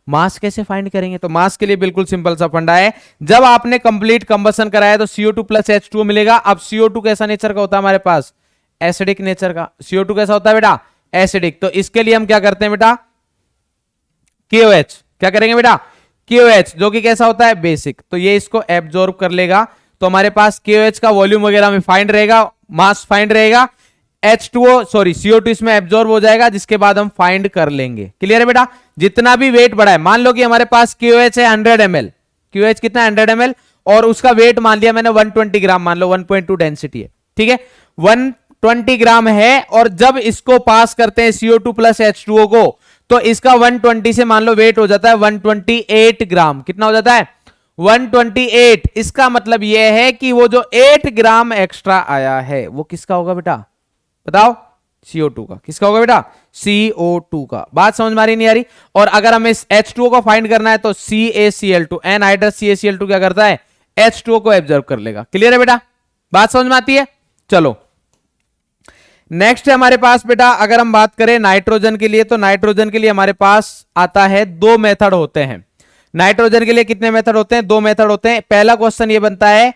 मास कैसे फाइंड करेंगे? तो मास के लिए बिल्कुल सिंपल सा फंडा है, जब आपने कंप्लीट कंबसन कराया तो CO2 प्लस H2O मिलेगा। अब CO2 कैसा नेचर का होता है हमारे पास? एसिडिक नेचर का। CO2 कैसा होता है बेटा? एसिडिक। तो इसके लिए हम क्या करते हैं बेटा? KOH। क्या करेंगे बेटा? KOH, जो कि कैसा होता है? बेसिक। तो ये इसको एब्जॉर्ब कर लेगा, तो हमारे पास KOH का वॉल्यूम वगैरह में फाइंड रहेगा, मास फाइंड रहेगा। CO2 इसमें एब्जॉर्ब हो जाएगा, जिसके बाद हम फाइंड कर लेंगे। क्लियर है बेटा? जितना भी वेट बढ़ा है, मान लो कि हमारे पास KOH है 100 ml, KOH कितना? 100 ml, और उसका वेट मान लिया मैंने 120 ग्राम, मान लो 1.2 डेंसिटी है, ठीक है, 120 ग्राम है। और जब इसको पास करते हैं CO2 प्लस H2O को, तो इसका 120 से मान लो वेट हो जाता है 128 ग्राम। कितना हो जाता है? 128। इसका मतलब यह है कि वो जो 8 ग्राम एक्स्ट्रा आया है वो किसका होगा बेटा? बताओ। CO2 का। किसका होगा बेटा? CO2 का। बात समझ में आ रही नहीं आ रही? और अगर हमें H2O को फाइंड करना है तो CaCl2, एनहाइड्रस CaCl2 क्या करता है? H2O को एब्जॉर्ब कर लेगा। क्लियर है बेटा? बात समझ में आती है? चलो नेक्स्ट है हमारे पास बेटा, अगर हम बात करें नाइट्रोजन के लिए, तो नाइट्रोजन के लिए हमारे पास आता है 2 मेथड होते हैं। नाइट्रोजन के लिए कितने मेथड होते हैं? 2 मेथड होते हैं। पहला क्वेश्चन ये बनता है,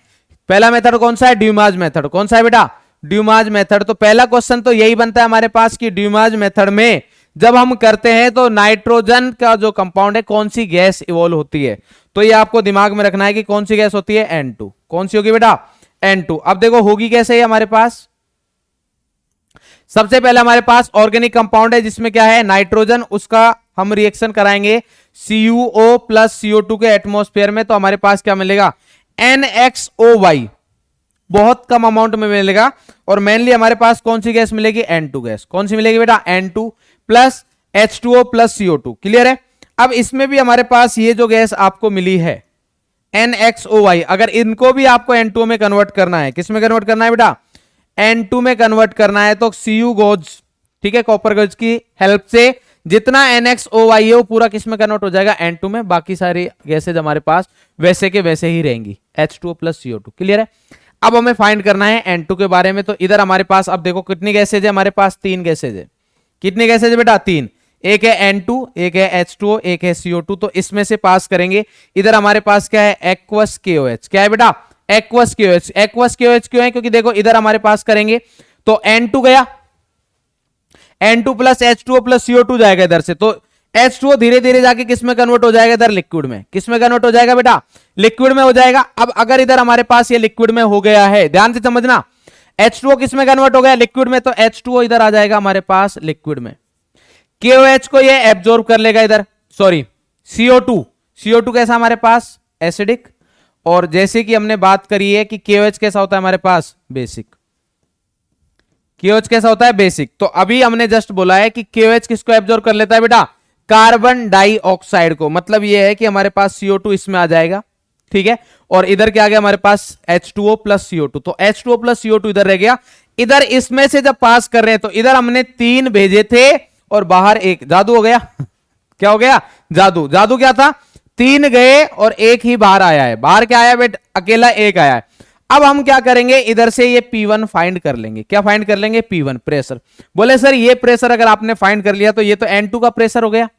पहला मेथड कौन सा है? ड्यूमाज मेथड। कौन सा है बेटा? ड्यूमाज मेथड। तो पहला क्वेश्चन तो यही बनता है हमारे पास कि ड्यूमाज मेथड में जब हम करते हैं तो नाइट्रोजन का जो कंपाउंड है कौन सी गैस इवॉल्व होती है? तो ये आपको दिमाग में रखना है कि कौन सी गैस होती है? N2। कौन सी होगी बेटा? N2। अब देखो होगी कैसे हमारे पास। सबसे पहले हमारे पास ऑर्गेनिक कंपाउंड है जिसमें क्या है? नाइट्रोजन। उसका हम रिएक्शन कराएंगे CuO प्लस CO2 के एटमॉस्फेयर में, तो हमारे पास क्या मिलेगा? NXOY। बहुत कम अमाउंट में मिलेगा। और मेनली हमारे पास कौन सी गैस मिलेगी? N2 gas. कौन सी मिलेगी बेटा? N2 plus H2O plus CO2। Clear है? अब इसमें भी हमारे पास ये जो गैस आपको मिली है NXOY, अगर इनको भी आपको N2 में कन्वर्ट करना है, किस में कन्वर्ट करना है बेटा? N2 में कन्वर्ट करना है, तो Cu गोज, ठीक है, कॉपर गोज की हेल्प से जितना NXOY है वो पूरा किस में कन्वर्ट हो जाएगा? N2 में। बाकी सारी गैसेज हमारे पास वैसे के वैसे ही रहेंगी, H2O प्लस CO2। क्लियर है? अब हमें फाइंड करना है N2 के बारे में। तो इधर हमारे पास अब देखो कितनी गैसेज है हमारे पास? 3 गैसेज है। कितनी गैसेज है बेटा? 3। एक है N2, एक है H2O, एक है CO2। तो इसमें से पास करेंगे। इधर हमारे पास क्या है? Aqueous KOH। क्या है बेटा? Aqueous KOH। एक्वस KOH क्यों है? क्योंकि देखो इधर हमारे पास करेंगे तो N2 गया, N2 plus H2O plus CO2 जाएगा इधर से, तो H2O धीरे धीरे जाके किस में कन्वर्ट हो जाएगा? इधर लिक्विड में। किस में कन्वर्ट हो जाएगा बेटा? लिक्विड में हो जाएगा। अब अगर इधर हमारे पास ये लिक्विड में हो गया है, ध्यान से समझना, H2O किस में कन्वर्ट हो गया? लिक्विड में। तो H2O इधर आ जाएगा हमारे पास लिक्विड में। KOH को ये एब्जॉर्ब कर लेगा इधर, सॉरी CO2 कैसा हमारे पास? एसिडिक। और जैसे कि हमने बात करी है कि KOH कैसा होता है हमारे पास? बेसिक। KOH कैसा होता है? बेसिक। तो अभी हमने जस्ट बोला है कि KOH किसको एब्जॉर्ब कर लेता है बेटा? कार्बन डाइऑक्साइड को। मतलब यह है कि हमारे पास CO2 इसमें आ जाएगा, ठीक है, और इधर क्या आ गया हमारे पास? H2O plus CO2। तो H2O प्लस CO2 इधर रह गया। इधर इसमें से जब पास कर रहे हैं तो इधर हमने 3 भेजे थे और बाहर 1। जादू हो गया। क्या हो गया? जादू। जादू क्या था? 3 गए और 1 ही बाहर आया है। बाहर क्या आया बेटा? अकेला 1 आया है। अब हम क्या करेंगे? इधर से ये P1 फाइंड कर लेंगे। क्या फाइंड कर लेंगे? P1 pressure. बोले सर ये प्रेशर अगर आपने फाइंड कर लिया तो ये तो N2 का प्रेशर हो गया,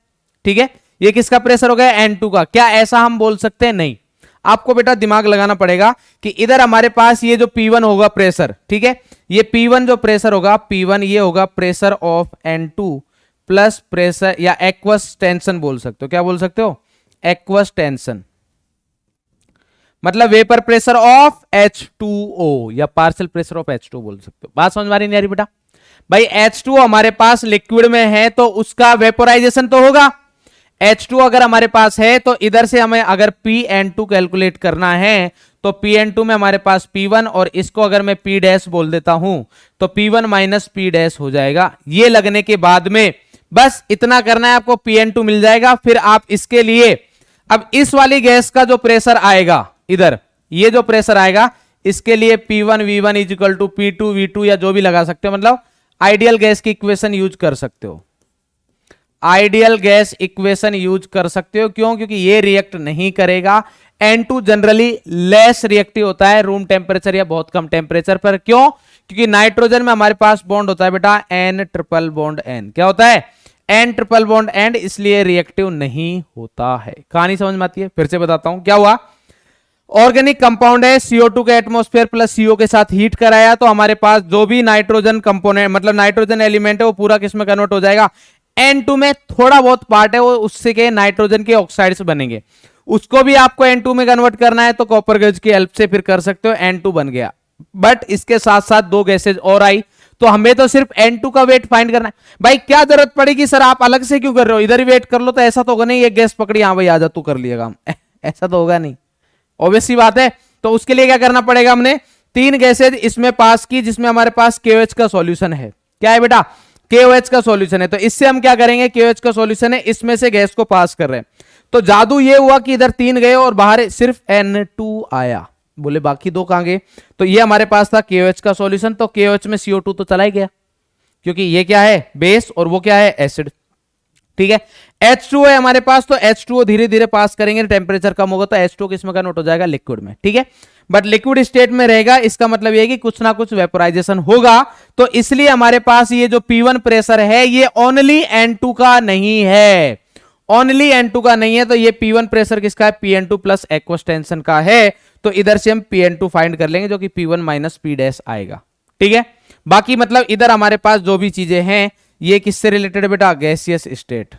ठीक है, ये किसका प्रेशर हो गया? N2 का। क्या ऐसा हम बोल सकते हैं? नहीं। आपको बेटा दिमाग लगाना पड़ेगा कि इधर हमारे पास ये जो P1 होगा प्रेशर, ठीक है, ये P1 जो प्रेशर होगा, P1 ये होगा pressure of N2 plus pressure या एक्वस टेंशन बोल सकते हो। क्या बोल सकते हो? एक्वस टेंशन, मतलब वेपर प्रेशर ऑफ H2O या पार्शियल प्रेशर ऑफ H2O बोल सकते हो। बात समझ में आ रही बेटा? भाई H2O हमारे पास लिक्विड में है तो उसका वेपोराइजेशन तो होगा। H2O अगर हमारे पास है तो इधर से हमें अगर PN2 कैलकुलेट करना है तो Pn2 में हमारे पास P1 और इसको अगर मैं P डैश बोल देता हूं तो P1 माइनस P डैश हो जाएगा। ये लगने के बाद में बस इतना करना है, आपको Pn2 मिल जाएगा। फिर आप इसके लिए अब इस वाली गैस का जो प्रेशर आएगा इधर, ये जो प्रेशर आएगा इसके लिए P1 V1 is equal to P2 V2 या जो भी लगा सकते हो, मतलब आइडियल गैस की इक्वेशन यूज कर सकते हो। आइडियल गैस इक्वेशन यूज कर सकते हो, क्यों? क्योंकि ये रिएक्ट नहीं करेगा। N2 जनरली लेस रिएक्टिव होता है रूम टेम्परेचर या बहुत कम टेम्परेचर पर। क्यों? क्योंकि नाइट्रोजन में हमारे पास बॉन्ड होता है बेटा N ट्रिपल बॉन्ड N। क्या होता है? N ट्रिपल बॉन्ड N, इसलिए रिएक्टिव नहीं होता है। कहानी समझ में आती है? फिर से बताता हूं क्या हुआ। ऑर्गेनिक कंपाउंड है, CO2 के एटमॉस्फेयर प्लस CO के साथ हीट कराया तो हमारे पास जो भी नाइट्रोजन कंपोनेंट मतलब नाइट्रोजन एलिमेंट है वो पूरा किस में कन्वर्ट हो जाएगा? N2 में थोड़ा बहुत पार्ट है वो उससे के नाइट्रोजन के ऑक्साइड्स बनेंगे, उसको भी आपको N2 में कन्वर्ट करना है तो कॉपर गेज की हेल्प से फिर कर सकते हो। N2 बन गया, बट इसके साथ साथ दो गैसेज और आई तो हमें तो सिर्फ N2 का वेट फाइंड करना है। भाई क्या जरूरत पड़ेगी सर आप अलग से क्यों कर रहे हो, इधर ही वेट कर लो, तो ऐसा तो होगा नहीं एक गैस पकड़ी हाँ भाई आजा तू कर लिया काम ऐसा तो होगा नहीं, ऑब्वियस सी बात है। तो उसके लिए क्या करना पड़ेगा, हमने तीन गैसेज इसमें पास की जिसमें हमारे पास KOH का सॉल्यूशन है। क्या है बेटा? KOH का सॉल्यूशन है। तो इससे हम क्या करेंगे, KOH का सॉल्यूशन है इसमें से गैस को पास कर रहे हैं। तो जादू ये हुआ कि इधर तीन गए और बाहर सिर्फ N2 आया, बोले बाकी दो कहां गए? तो ये हमारे पास था KOH का सॉल्यूशन, तो KOH में CO2 तो चला ही गया क्योंकि ये क्या है बेस और वो क्या है एसिड। ठीक है, H2 है हमारे पास, तो H2O धीरे धीरे पास करेंगे, टेम्परेचर कम होगा तो H2O किसमें कन्वर्ट हो जाएगा? लिक्विड में। ठीक है, बट लिक्विड स्टेट में रहेगा, इसका मतलब ये कि कुछ ना कुछ वेपोराइजेशन होगा। तो इसलिए हमारे पास ये जो P1 प्रेशर है ये ओनली N2 का नहीं है, ओनली N2 का नहीं है। तो ये P1 प्रेशर किसका है? Pn2 प्लस एक्वस टेंशन का है। तो इधर से हम Pn2 फाइंड कर लेंगे जो कि P1 माइनस P डैश आएगा। ठीक है, बाकी मतलब इधर हमारे पास जो भी चीजें हैं ये किससे रिलेटेड है बेटा? Gaseous state.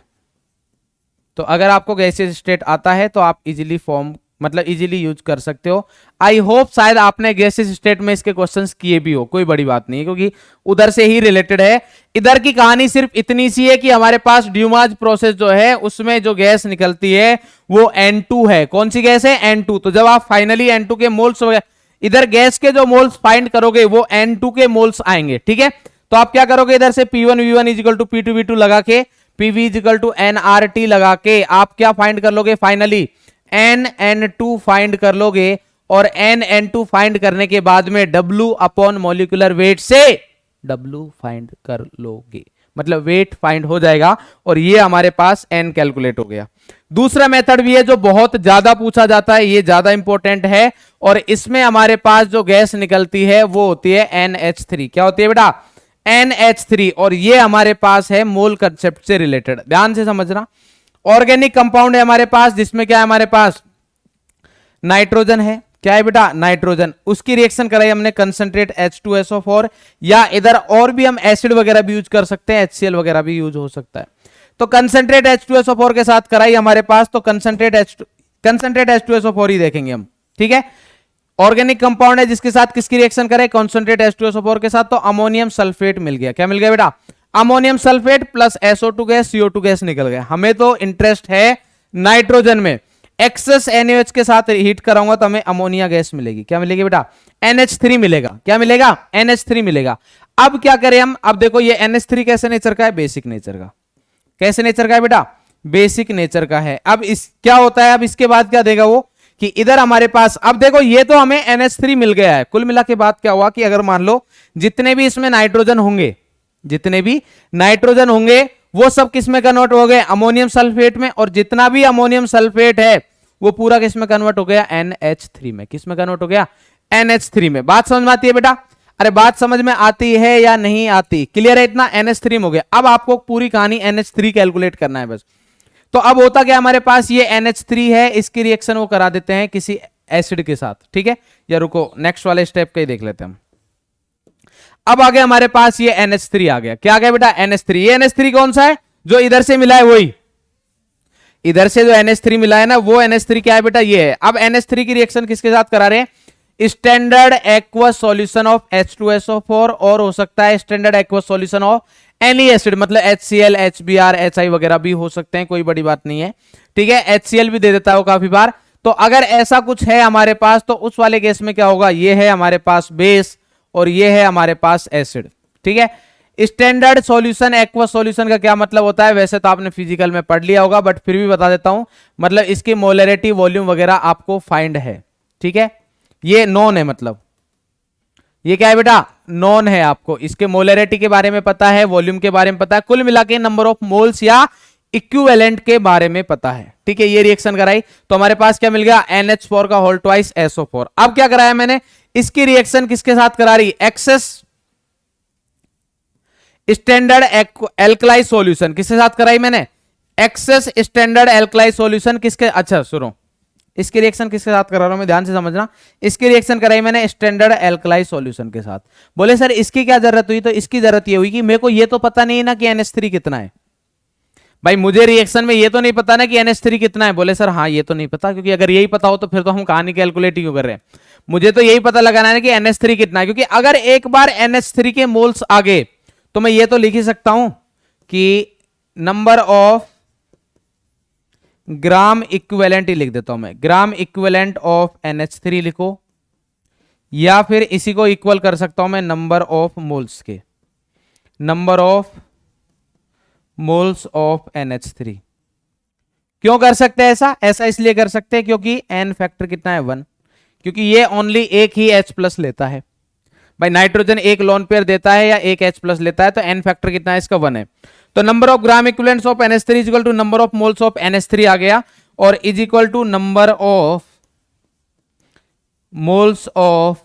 तो अगर आपको गैसियस स्टेट आता है तो आप इजीली फॉर्म मतलब इजीली यूज कर सकते हो। आई होप शायद आपने गैसियस स्टेट में इसके क्वेश्चंस किए भी हो, कोई बड़ी बात नहीं है क्योंकि उधर से ही रिलेटेड है। इधर की कहानी सिर्फ इतनी सी है कि हमारे पास ड्यूमाज प्रोसेस जो है उसमें जो गैस निकलती है वो N2 है। कौन सी गैस है? N2। तो जब आप फाइनली N2 के मोल्स इधर गैस के जो मोल्स फाइंड करोगे वो N2 के मोल्स आएंगे। ठीक है, तो आप क्या करोगे, इधर से P1 V1 is equal to P2 V2 लगा के PV is equal to nRT लगा के आप क्या फाइंड कर लोगे? फाइनली NN2 फाइंड कर लोगे और NN2 फाइंड करने के बाद में W अपॉन मॉलिक्यूलर वेट से W फाइंड कर लोगे, मतलब वेट फाइंड हो जाएगा और ये हमारे पास N कैलकुलेट हो गया। दूसरा मेथड भी है जो बहुत ज्यादा पूछा जाता है, ये ज्यादा इंपॉर्टेंट है और इसमें हमारे पास जो गैस निकलती है वो होती है NH3। क्या होती है बेटा? NH3। और ये हमारे पास है मोल कंसेप्ट से रिलेटेड, ध्यान से समझना। ऑर्गेनिक कंपाउंड है हमारे पास जिसमें क्या है हमारे पास नाइट्रोजन है। क्या है बेटा? नाइट्रोजन। उसकी रिएक्शन कराई हमने कंसंट्रेट H2SO4 या इधर और भी हम एसिड वगैरह भी यूज कर सकते हैं, HCl वगैरह भी यूज हो सकता है। तो कंसंट्रेट H2SO4 के साथ कराई हमारे पास, तो कंसंट्रेट H2SO4 ही देखेंगे हम। ठीक है, ऑर्गेनिक कंपाउंड है जिसके साथ किसकी रिएक्शन करें? कंसंट्रेट H2SO4 के साथ, तो अमोनियम सल्फेट मिल गया। क्या मिल गया बेटा? Ammonium sulphate plus SO2 gas CO2 gas निकल गया। हमें तो इंटरेस्ट है नाइट्रोजन में, एक्सेस NaOH के साथ हीट कराऊंगा तो हमें अमोनिया गैस मिलेगी। क्या मिलेगी बेटा? NH3 मिलेगा। क्या मिलेगा? NH3 मिलेगा। अब क्या करें हम? अब देखो ये NH3 कैसे नेचर का है? बेसिक नेचर का। कैसे नेचर का है बेटा? बेसिक नेचर का है। अब इस क्या होता है, अब इसके बाद क्या देगा वो कि इधर हमारे पास अब देखो ये तो हमें NH3 मिल गया है। कुल मिला के बाद क्या हुआ कि अगर मान लो जितने भी इसमें नाइट्रोजन होंगे, जितने भी नाइट्रोजन होंगे वो सब किस में कन्वर्ट हो गए? अमोनियम सल्फेट में। और जितना भी अमोनियम सल्फेट है वो पूरा किस में कन्वर्ट हो गया? NH3 में। किस में कन्वर्ट हो गया? NH3 में। बात समझ में आती है बेटा? अरे बात समझ में आती है या नहीं आती? क्लियर है इतना? NH3 हो गया। अब आपको पूरी कहानी NH3 कैलकुलेट करना है बस। तो अब होता क्या हमारे पास ये NH3 है, इसकी रिएक्शन वो करा देते हैं किसी एसिड के साथ। ठीक है, या रुको नेक्स्ट वाले स्टेप का ही देख लेते हैं हम। अब आगे हमारे पास ये NH3 आ गया। क्या आ गया बेटा? NH3। ये NH3 कौन सा है? जो इधर से मिला है वही, इधर से जो NH3 मिला है ना वो NH3 क्या है बेटा? ये है। अब NH3 की रिएक्शन किसके साथ करा रहे हैं? Standard aqueous solution of H2SO4 और हो सकता है standard aqueous solution of any acid, मतलब HCl HBr HI वगैरह भी हो सकते हैं, कोई बड़ी बात नहीं है। ठीक है, HCl भी दे देता है वो काफी बार। तो अगर ऐसा कुछ है हमारे पास तो उस वाले केस में क्या होगा, ये है हमारे पास बेस और ये है हमारे पास एसिड। ठीक है, स्टैंडर्ड सॉल्यूशन एक्वस सॉल्यूशन का क्या मतलब होता है, वैसे तो आपने फिजिकल में पढ़ लिया होगा, बट फिर भी बता देता हूं, मतलब इसकी मोलरिटी वॉल्यूम वगैरह आपको फाइंड है। ठीक है, ये नॉन है, मतलब ये क्या है बेटा, नॉन है, आपको इसके मोलरिटी के बारे में पता है, वॉल्यूम के बारे में पता है, कुल मिला के नंबर ऑफ मोल्स या इक्विवेलेंट के बारे में पता है। ठीक है, ये रिएक्शन कराई तो हमारे पास क्या मिल गया, NH4 का होल ट्वाइस SO4। अब क्या कराया मैंने, इसकी रिएक्शन किसके साथ करा रही, एक्सेस स्टैंडर्ड एल्कलाई सॉल्यूशन किसके साथ कराई मैंने, एक्सेस स्टैंडर्ड एल्कलाई सॉल्यूशन किसके, अच्छा सुनो, इसकी रिएक्शन किसके साथ करा रहा हूं मैं, ध्यान से समझना, इसकी रिएक्शन कराई मैंने स्टैंडर्ड एल्कलाई सॉल्यूशन के साथ। बोले सर इसकी क्या जरूरत हुई, तो इसकी जरूरत ये हुई कि मेरे को ये तो पता नहीं है ना कि NH3 कितना है। भाई मुझे रिएक्शन में ये तो नहीं पता ना कि NH3 कितना है। बोले सर हाँ ये तो नहीं पता, क्योंकि अगर यही पता हो तो फिर तो हम कहानी कैलकुलेट क्यों कर रहे हैं, मुझे तो यही पता लगाना है कि NH3 कितना है, क्योंकि अगर एक बार NH3 के मोल्स आ गए तो मैं ये तो लिख ही सकता हूं कि नंबर ऑफ ग्राम इक्विवेलेंट ही लिख देता हूं मैं, ग्राम इक्विवेलेंट ऑफ NH3 लिखो, या फिर इसी को इक्वल कर सकता हूं मैं नंबर ऑफ मोल्स के, number of moles of NH3। क्यों कर सकते हैं ऐसा, ऐसा इसलिए कर सकते हैं क्योंकि n फैक्टर कितना है 1, क्योंकि ये ओनली एक ही H प्लस लेता है। भाई नाइट्रोजन एक लोन पेयर देता है या एक H प्लस लेता है, तो n फैक्टर कितना है इसका 1 है। तो number of gram equivalents of NH3 is equal to number of moles of NH3 आ गया, और is equal to number of moles of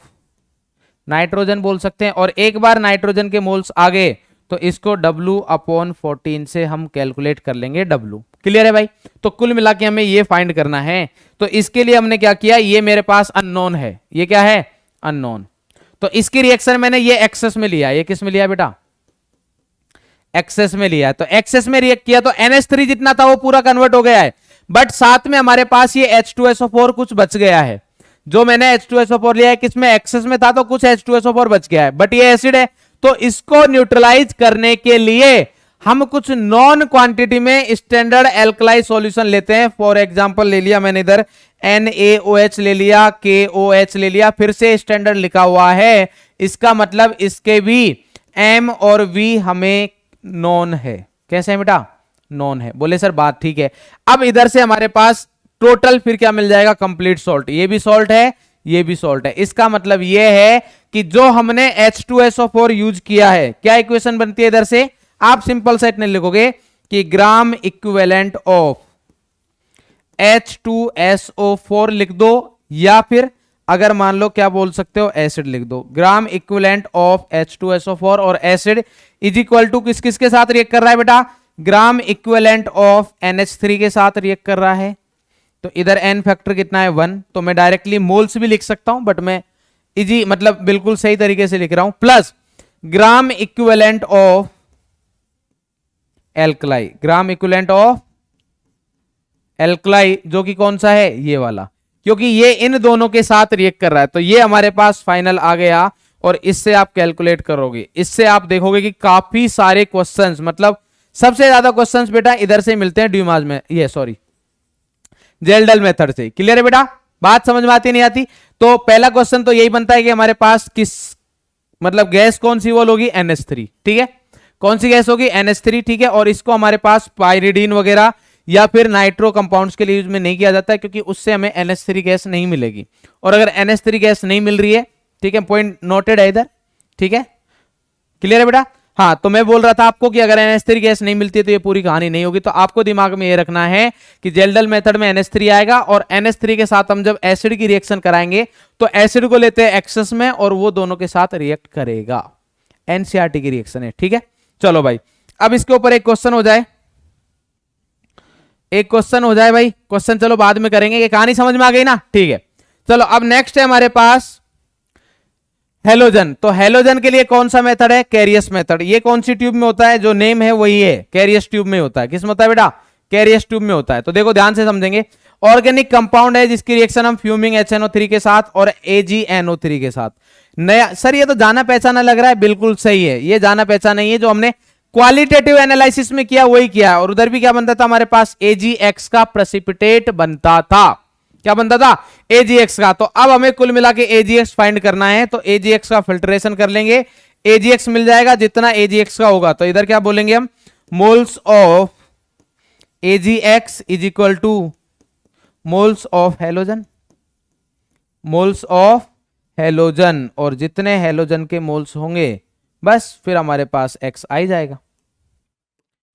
nitrogen बोल सकते हैं। और एक बार नाइट्रोजन के मोल्स आ गए तो इसको W/14 से हम कैलकुलेट कर लेंगे W। क्लियर है भाई, तो कुल मिला के हमें ये फाइंड करना है। तो इसके लिए हमने क्या किया, ये मेरे पास अननोन है, ये क्या है अननोन, तो इसकी रिएक्शन मैंने ये एक्सेस में लिया, ये किस में लिया बेटा, एक्सेस में लिया। तो एक्सेस में रिएक्ट किया तो NH3 जितना था वो पूरा कन्वर्ट हो गया है, बट साथ में हमारे पास ये H2SO4 कुछ बच गया है। जो मैंने H2SO4 लिया है किसमें, एक्सेस में था, तो कुछ H2SO4 बच गया है, बट ये एसिड है, तो इसको न्यूट्रलाइज करने के लिए हम कुछ नॉन क्वांटिटी में स्टैंडर्ड एल्कलाई सॉल्यूशन लेते हैं। फॉर एग्जांपल ले लिया मैंने इधर NaOH ले लिया, KOH ले लिया, फिर से स्टैंडर्ड लिखा हुआ है, इसका मतलब इसके भी M और V हमें नॉन है। कैसे है बेटा, नॉन है। बोले सर बात ठीक है। अब इधर से हमारे पास टोटल फिर क्या मिल जाएगा, कंप्लीट सॉल्ट, ये भी सॉल्ट है, ये भी सॉल्ट है। इसका मतलब ये है कि जो हमने H2SO4 यूज किया है, क्या इक्वेशन बनती है इधर से, आप सिंपल सा इतने लिखोगे कि ग्राम इक्विवेलेंट ऑफ H2SO4 लिख दो, या फिर अगर मान लो क्या बोल सकते हो एसिड लिख दो, ग्राम इक्विवेलेंट ऑफ H2SO4 और एसिड इज इक्वल टू किस किस के साथ रिएक्ट कर रहा है बेटा, ग्राम इक्विवेलेंट ऑफ NH3 के साथ रिएक्ट कर रहा है। तो इधर n फैक्टर कितना है 1, तो मैं डायरेक्टली मोल्स भी लिख सकता हूं, बट मैं इजी मतलब बिल्कुल सही तरीके से लिख रहा हूं, plus gram equivalent of alkali, gram equivalent of alkali जो कि कौन सा है, ये वाला, क्योंकि ये इन दोनों के साथ रिएक्ट कर रहा है। तो ये हमारे पास फाइनल आ गया, और इससे आप कैलकुलेट करोगे, इससे आप देखोगे कि काफी सारे क्वेश्चंस, मतलब सबसे ज्यादा क्वेश्चंस बेटा इधर से मिलते हैं ड्यूमास में, ये सॉरी जेल्डल मेथड से। क्लियर है बेटा, बात समझ में आती नहीं आती। तो पहला क्वेश्चन तो यही बनता है कि हमारे पास किस मतलब गैस कौन सी वॉल होगी, NH3। ठीक है, कौन सी गैस होगी, NH3। ठीक है, और इसको हमारे पास पायरिडीन वगैरह या फिर नाइट्रो कंपाउंड्स के लिए यूज में नहीं किया जाता है, क्योंकि उससे हमें NH3 गैस नहीं मिलेगी। और अगर NH3 गैस नहीं मिल रही है, ठीक है, पॉइंट नोटेड है इधर। ठीक है, क्लियर है बेटा। हाँ, तो मैं बोल रहा था आपको कि अगर NH3 गैस नहीं मिलती है तो ये पूरी कहानी नहीं होगी। तो आपको दिमाग में ये रखना है कि जेल्डल मेथड में NH3 आएगा, और NH3 के साथ हम जब एसिड की रिएक्शन कराएंगे तो एसिड को लेते हैं एक्सेस में, और वो दोनों के साथ रिएक्ट करेगा। NCERT की रिएक्शन है। ठीक है, चलो भाई, अब इसके ऊपर एक क्वेश्चन हो जाए, एक क्वेश्चन हो जाए भाई, क्वेश्चन चलो बाद में करेंगे, ये कहानी समझ में आ गई ना। ठीक है, चलो अब नेक्स्ट है हमारे पास हेलोजन। तो हेलोजन के लिए कौन सा मेथड है, कैरियस मेथड। ये कौन सी ट्यूब में होता है, जो नेम है वही है, कैरियस ट्यूब में होता है। किस में होता है बेटा, कैरियस ट्यूब में होता है। तो देखो ध्यान से समझेंगे, ऑर्गेनिक कंपाउंड है जिसकी रिएक्शन हम फ्यूमिंग HNO3 के साथ और AgNO3 के साथ। नया सर ये तो जाना पहचाना लग रहा है, बिल्कुल सही है, ये जाना पहचाना नहीं है, जो हमने क्वालिटेटिव एनालिसिस में किया वही किया, और उधर भी क्या बनता था हमारे पास, AgX का प्रेसिपिटेट बनता था। क्या बनता था, AgX का। तो अब हमें कुल मिला के AgX फाइंड करना है, तो AgX का फिल्ट्रेशन कर लेंगे, AgX मिल जाएगा जितना AgX का होगा। तो इधर क्या बोलेंगे हम, moles of AgX is equal two moles of halogen, moles of halogen, और जितने हेलोजन के मोल्स होंगे बस फिर हमारे पास X आ ही जाएगा।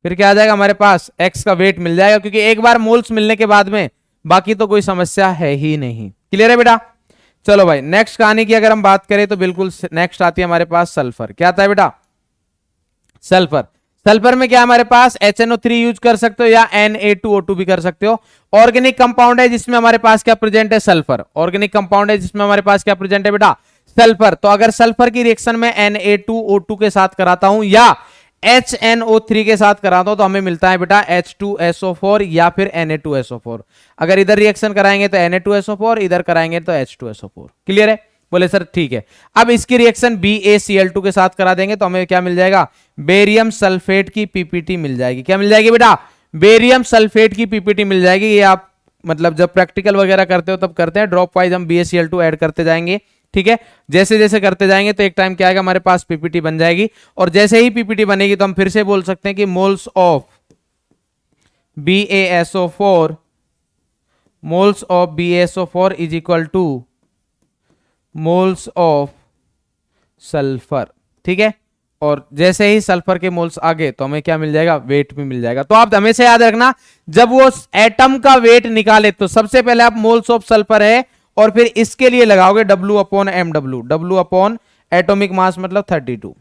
फिर क्या आ जाएगा हमारे पास, X का वेट मिल जाएगा, क्योंकि एक बार मोल्स मिलने के बाद में बाकी तो कोई समस्या है ही नहीं। क्लियर है बेटा। चलो भाई नेक्स्ट कहानी की अगर हम बात करें तो बिल्कुल नेक्स्ट आती है हमारे पास सल्फर। क्या आता है बेटा, सल्फर। सल्फर में क्या हमारे पास HNO3 यूज कर सकते हो या Na2O2 भी कर सकते हो। ऑर्गेनिक कंपाउंड है जिसमें हमारे पास क्या प्रेजेंट है, सल्फर। ऑर्गेनिक कंपाउंड है जिसमें हमारे पास क्या प्रेजेंट है बेटा, सल्फर। तो अगर सल्फर की रिएक्शन में Na2O2 के साथ कराता हूं या HNO3 के साथ कराता हूं तो हमें मिलता है बेटा H2SO4 या फिर Na2SO4। अगर इधर रिएक्शन कराएंगे तो Na2SO4, इधर कराएंगे तो H2SO4। क्लियर है, बोले सर ठीक है। अब इसकी रिएक्शन BaCl2 के साथ करा देंगे तो हमें क्या मिल जाएगा, बेरियम सल्फेट की पीपीटी मिल जाएगी। क्या मिल जाएगी बेटा, बेरियम सल्फेट की पीपीटी मिल जाएगी। ये आप मतलब जब प्रैक्टिकल वगैरह करते हो तब करते हैं, ड्रॉप वाइज हम BaCl2 ऐड करते जाएंगे। ठीक है, जैसे जैसे करते जाएंगे तो एक टाइम क्या आएगा हमारे पास पीपीटी बन जाएगी, और जैसे ही पीपीटी बनेगी तो हम फिर से बोल सकते हैं कि moles of BaSO4, moles of BaSO4 is equal two moles of sulphur. ठीक है, और जैसे ही सल्फर के मोल्स आ गए तो हमें क्या मिल जाएगा, वेट भी मिल जाएगा। तो आप हमेशा याद रखना जब वो एटम का वेट निकाले तो सबसे पहले आप मोल्स ऑफ सल्फर है और फिर इसके लिए लगाओगे W/mW, W upon atomic mass मतलब 32।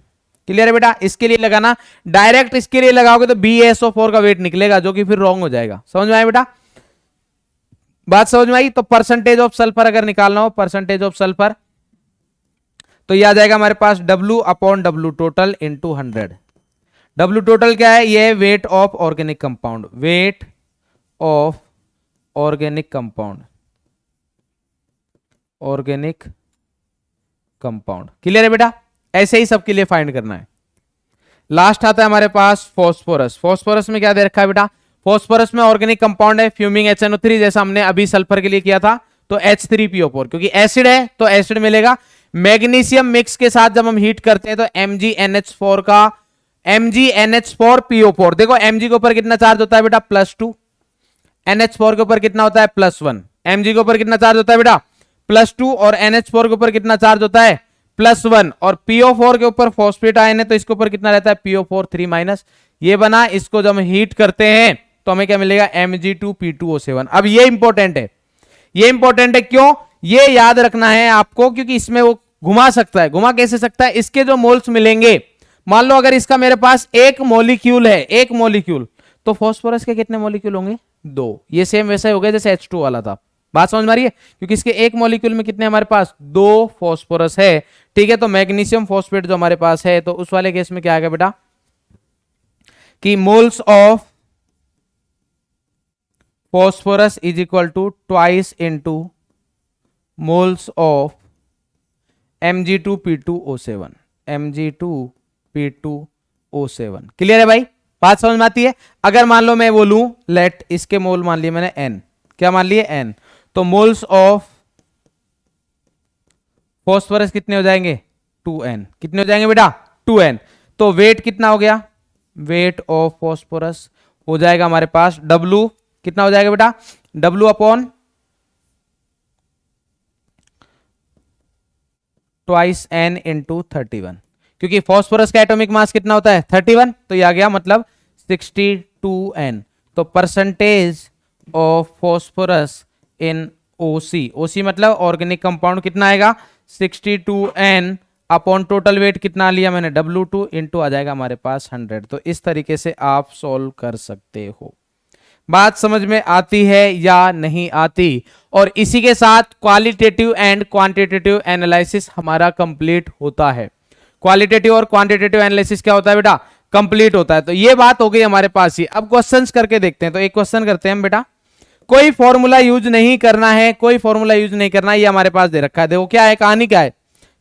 क्लियर है बेटा, इसके लिए लगाना, डायरेक्ट इसके लिए लगाओगे तो BaSO4 का वेट निकलेगा जो कि फिर रॉन्ग हो जाएगा। समझ में आया बेटा, बात समझ में आई। तो परसेंटेज ऑफ सल्फर अगर निकालना हो, परसेंटेज ऑफ सल्फर, तो यह आ जाएगा हमारे पास W/W total into 100। W total क्या है, ये weight of organic compound, weight of organic compound, organic compound. Clear है बेटा, ऐसे ही सबके लिए फाइंड करना है। लास्ट आता है हमारे पास फॉस्फोरस। फॉस्फोरस में क्या दे रखा है बेटा, फॉस्फोरस में ऑर्गेनिक कंपाउंड है फ्यूमिंग HNO3 जैसा हमने अभी सल्फर के लिए किया था, तो H3PO4, क्योंकि एसिड है तो एसिड मिलेगा। मैग्नीशियम मिक्स के साथ जब हम हीट करते हैं तो MgNH4 का MgNH4PO4, देखो Mg के ऊपर कितना चार्ज होता है बेटा, +2, NH4 के ऊपर कितना होता है, +1, Mg के ऊपर कितना चार्ज होता है बेटा, +2, और NH4 के ऊपर कितना चार्ज होता है, +1, और PO4 के ऊपर फॉस्फेट आयन है तो इसके ऊपर कितना रहता है, PO4 3-। ये बना, इसको जब हम हीट करते हैं तो हमें क्या मिलेगा, Mg2P2O7। अब ये इंपॉर्टेंट है, ये इंपॉर्टेंट है क्यों, ये याद रखना है आपको, क्योंकि इसमें वो घुमा सकता है। घुमा कैसे सकता है, इसके जो मोल्स मिलेंगे, मान लो अगर इसका मेरे पास एक मॉलिक्यूल है, एक मॉलिक्यूल, तो फास्फोरस के कितने मॉलिक्यूल होंगे, 2। ये सेम वैसा हो गया जैसे H2 वाला था। बात समझ में आ रही है, क्योंकि इसके एक मॉलिक्यूल में कितने हमारे पास, 2 फास्फोरस है। ठीक है, तो मैग्नीशियम फॉस्फेट जो हमारे पास है, तो उस वाले केस में क्या आएगा बेटा, कि moles of phosphorus is equal to twice into moles of Mg2P2O7, Mg2P2O7। Clear है भाई, बात समझ में आती है। अगर मान लो मैं बोलूं लेट, इसके मोल मान लिए मैंने n, क्या मान लिए n, तो मोल्स ऑफ फॉस्फोरस कितने हो जाएंगे, 2n। कितने हो जाएंगे बेटा, 2n। तो वेट कितना हो गया, वेट ऑफ फॉस्फोरस हो जाएगा हमारे पास W, कितना हो जाएगा बेटा, W upon twice n into 31, क्योंकि फॉस्फोरस का एटॉमिक मास कितना होता है, 31, तो ये आ गया मतलब 62n। तो percentage of phosphorus in OC, OC मतलब ऑर्गेनिक कंपाउंड, कितना आएगा, 62n अपॉन टोटल वेट कितना लिया मैंने, W2, इंटू आ जाएगा हमारे पास 100। तो इस तरीके से आप सॉल्व कर सकते हो। बात समझ में आती है या नहीं आती। और इसी के साथ क्वालिटेटिव एंड क्वांटिटेटिव एनालिसिस हमारा कंप्लीट होता है। क्वालिटेटिव और क्वांटिटेटिव एनालिसिस क्या होता है बेटा, कंप्लीट होता है। तो ये बात हो गई हमारे पास ही। अब क्वेश्चंस करके देखते हैं। तो एक क्वेश्चन करते हैं हम बेटा, कोई फॉर्मूला यूज नहीं करना है, कोई फॉर्मूला यूज नहीं करना है, ये हमारे पास दे रखा है। देखो क्या है, कहानी क्या है,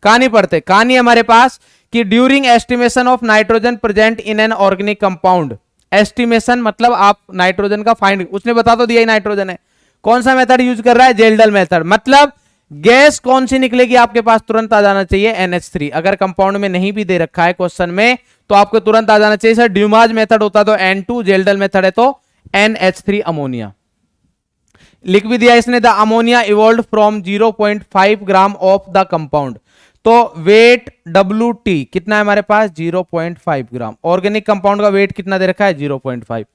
कहानी पढ़ते। कहानी हमारे पास कि during estimation of nitrogen present in an organic compound, estimation मतलब आप नाइट्रोजन का फाइंड, उसने बता तो दिया ही नाइट्रोजन है, कौन सा मेथड यूज कर रहा है? जेल्डल मेथड। मतलब गैस कौन सी निकलेगी आपके पास तुरंत आ जाना चाहिए? NH3। अगर कंपाउंड में नहीं भी दे रखा है क्वेश्चन में तो आपको तुरंत आ जाना चाहिए। सर ड्यूमाज मेथड होता तो N2, जेल्डल मेथड है तो NH3 अमोनिया। लिख भी दिया इसने, the ammonia evolve from 0.5 gram of the compound. तो वेट WT कितना है हमारे पास? 0.5 ग्राम। ऑर्गेनिक कंपाउंड का वेट कितना दे रखा है? 0.5।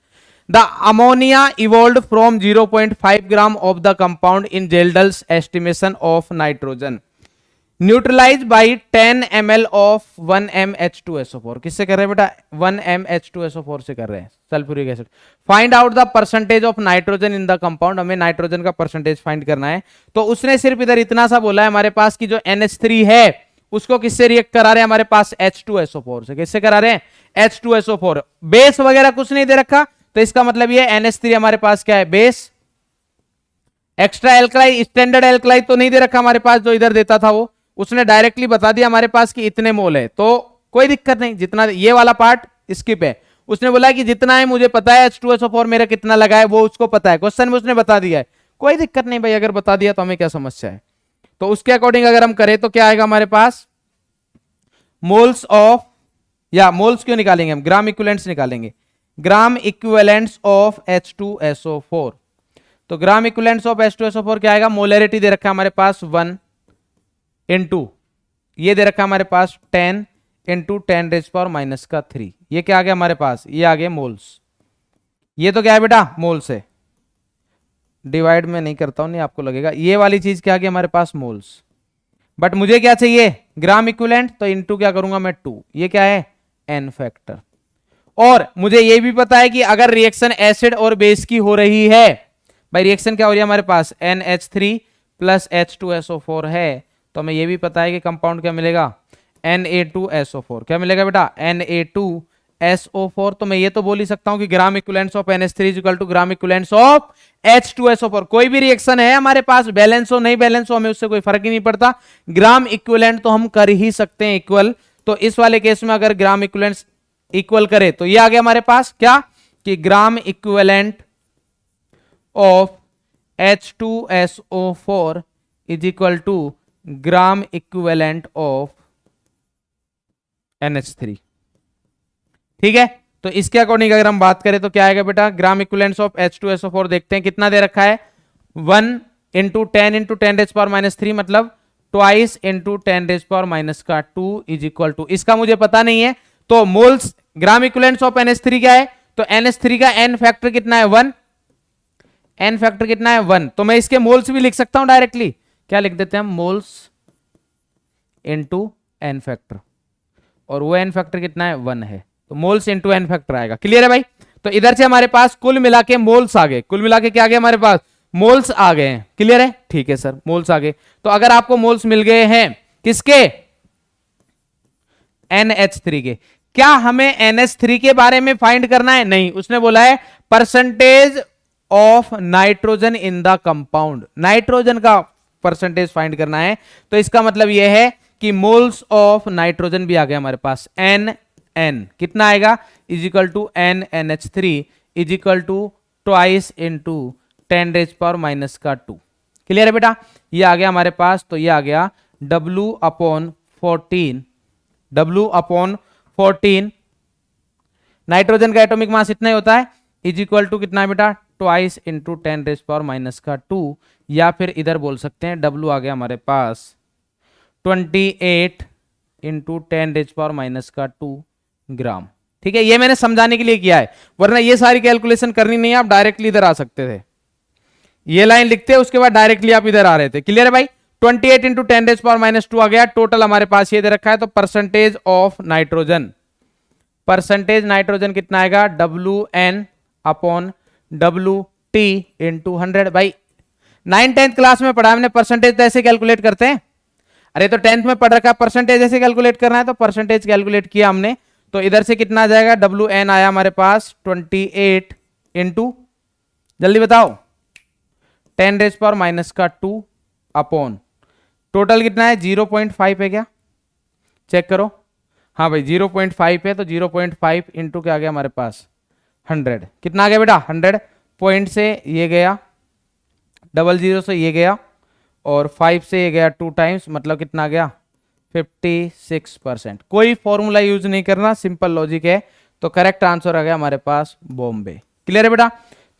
The ammonia evolve from 0.5 gram of the compound in Kjeldahl's estimation of nitrogen neutralize by 10 ml of 1 mH2SO4। किससे कर रहे हैं बेटा? 1 mH2SO4 से कर रहे हैं, sulphuric acid. Find out the percentage of nitrogen in the compound. हमें नाइट्रोजन का परसेंटेज फाइंड करना है। तो उसने सिर्फ इधर इतना सा बोला है हमारे पास कि जो NH3 है उसको किससे रिएक्ट करा रहे हैं? हमारे पास H2SO4 से। किससे करा रहे हैं? H2SO4। बेस वगैरह कुछ नहीं दे रखा, तो इसका मतलब ये NH3 हमारे पास क्या है? Base. Extra alkali, standard alkali तो नहीं दे रखा हमारे पास, जो इधर देता था वो उसने डायरेक्टली बता दिया हमारे पास कि इतने मोल है, तो कोई दिक्कत नहीं। जितना ये वाला पार्ट स्किप है। उसने बोला कि जितना है मुझे पता है, H2SO4 मेरा कितना लगा है वो उसको पता है, क्वेश्चन में उसने बता दिया है, कोई दिक्कत नहीं भाई। अगर बता दिया तो हमें क्या समस्या है? तो उसके अकॉर्डिंग अगर हम करें तो क्या आएगा हमारे पास? मोल्स ऑफ, या मोल्स क्यों निकालेंगे हम? ग्राम इक्विवेलेंट्स निकालेंगे। ग्राम इक्विवेलेंट्स ऑफ H2SO4। तो ग्राम इक्विवेलेंट्स ऑफ H2SO4 क्या आएगा? मोलरिटी दे रखा है हमारे पास 1 into ये दे रखा है हमारे पास 10 into 10⁻⁻3। ये क्या आ गया हमारे पास? ये आ गया मोल्स। ये तो क्या है बेटा? मोल्स है। डिवाइड में नहीं करता हूं, नहीं आपको लगेगा। ये वाली चीज क्या आ गई हमारे पास? मोल्स। बट मुझे क्या चाहिए? Gram equivalent. तो इनटू क्या करूंगा मैं? 2। ये क्या है? n factor. और मुझे ये भी पता है कि अगर रिएक्शन एसिड और बेस की हो रही है, भाई रिएक्शन क्या हो रही है हमारे पास? NH3 प्लस H2SO4 है, तो हमें ये भी पता है कि कंपाउंड क्या मिलेगा? Na2SO4। क्या मिलेगा बेटा? Na2SO4। तो मैं ये तो बोल ही सकता हूं कि gram equivalents of NH3 equal to gram equivalents of H2SO4। कोई भी रिएक्शन है हमारे पास, बैलेंस हो नहीं बैलेंस हो, हमें उससे कोई फर्क ही नहीं पड़ता। ग्राम इक्विवेलेंट तो हम कर ही सकते हैं इक्वल। तो इस वाले केस में अगर ग्राम इक्विवेलेंट्स इक्वल करे तो ये आ गया हमारे पास क्या? कि gram equivalent of H2SO4 is equal to gram equivalent of NH3। ठीक है, तो इसके अकॉर्डिंग अगर हम बात करें तो क्या आएगा बेटा? ग्राम इक्विवेलेंट ऑफ H2SO4 देखते हैं कितना दे रखा है? 1 into 10 into 10⁻⁻3 मतलब twice into 10⁻⁻2 is equal to, इसका मुझे पता नहीं है। तो moles gram equivalent of NH3 क्या है? तो NH3 का n फैक्टर कितना है? 1। n फैक्टर कितना है? 1। तो मैं इसके मोल्स भी लिख सकता हूं डायरेक्टली। क्या लिख देते हैं हम? Moles into n factor. और वो n फैक्टर कितना है? 1 है। तो मोल्स इंटू n फैक्टर आएगा। क्लियर है भाई? तो इधर से हमारे पास कुल मिला के मोल्स आ गए। कुल मिला के क्या आ गया हमारे पास? मोल्स आ गए हैं। क्लियर है? ठीक है सर, मोल्स आ गए। तो अगर आपको मोल्स मिल गए हैं किसके? NH3 के। क्या हमें NH3 के बारे में फाइंड करना है? नहीं, उसने बोला है percentage of nitrogen in the compound. Nitrogen का परसेंटेज फाइंड करना है। तो इसका मतलब यह है कि मोल्स ऑफ नाइट्रोजन भी आ गया हमारे पास। NN कितना आएगा? Is equal to NNH3 is equal to twice into 10⁻⁻2। Clear है बेटा? ये आ गया हमारे पास। तो ये आ गया W/14। W/14 नाइट्रोजन का एटॉमिक मास इतना ही होता है, इज इक्वल टू कितना है बेटा? Twice into 10⁻⁻2। या फिर इधर बोल सकते हैं W आ गया हमारे पास 28 इंटू 10⁻⁻2 ग्राम। ठीक है, ये मैंने समझाने के लिए किया है, वरना ये सारी कैलकुलेशन करनी नहीं है, आप डायरेक्टली इधर आ सकते थे। ये लाइन लिखते हैं, उसके बाद डायरेक्टली आप इधर आ रहे थे। क्लियर है भाई? 28 इंटू 10⁻⁻2 आ गया। टोटल हमारे पास ये दे रखा है। तो percentage of nitrogen, percentage nitrogen कितना आएगा? WN/WT into 100। भाई 9th-10th क्लास में पढ़ा हमने, परसेंटेज तो ऐसे कैलकुलेट करते हैं। अरे तो 10th में पढ़ रखा, परसेंटेज ऐसे कैलकुलेट करना है, तो परसेंटेज कैलकुलेट किया हमने। तो इधर से कितना आ जाएगा? WN आया हमारे पास 28 इंटू, जल्दी बताओ, 10⁻⁻2 अपॉन टोटल कितना है? 0.5 है क्या? चेक करो। हाँ भाई 0.5 है, तो 0.5 इंटू क्या आ गया हमारे पास? 100। कितना आ गया बेटा? 100। पॉइंट से ये गया 00 से ये गया और 5 से ये गया 2 टाइम्स, मतलब कितना गया 56%। कोई फॉर्मूला यूज नहीं करना, सिंपल लॉजिक है। तो करेक्ट आंसर आ गया हमारे पास बॉम्बे। क्लियर है बेटा?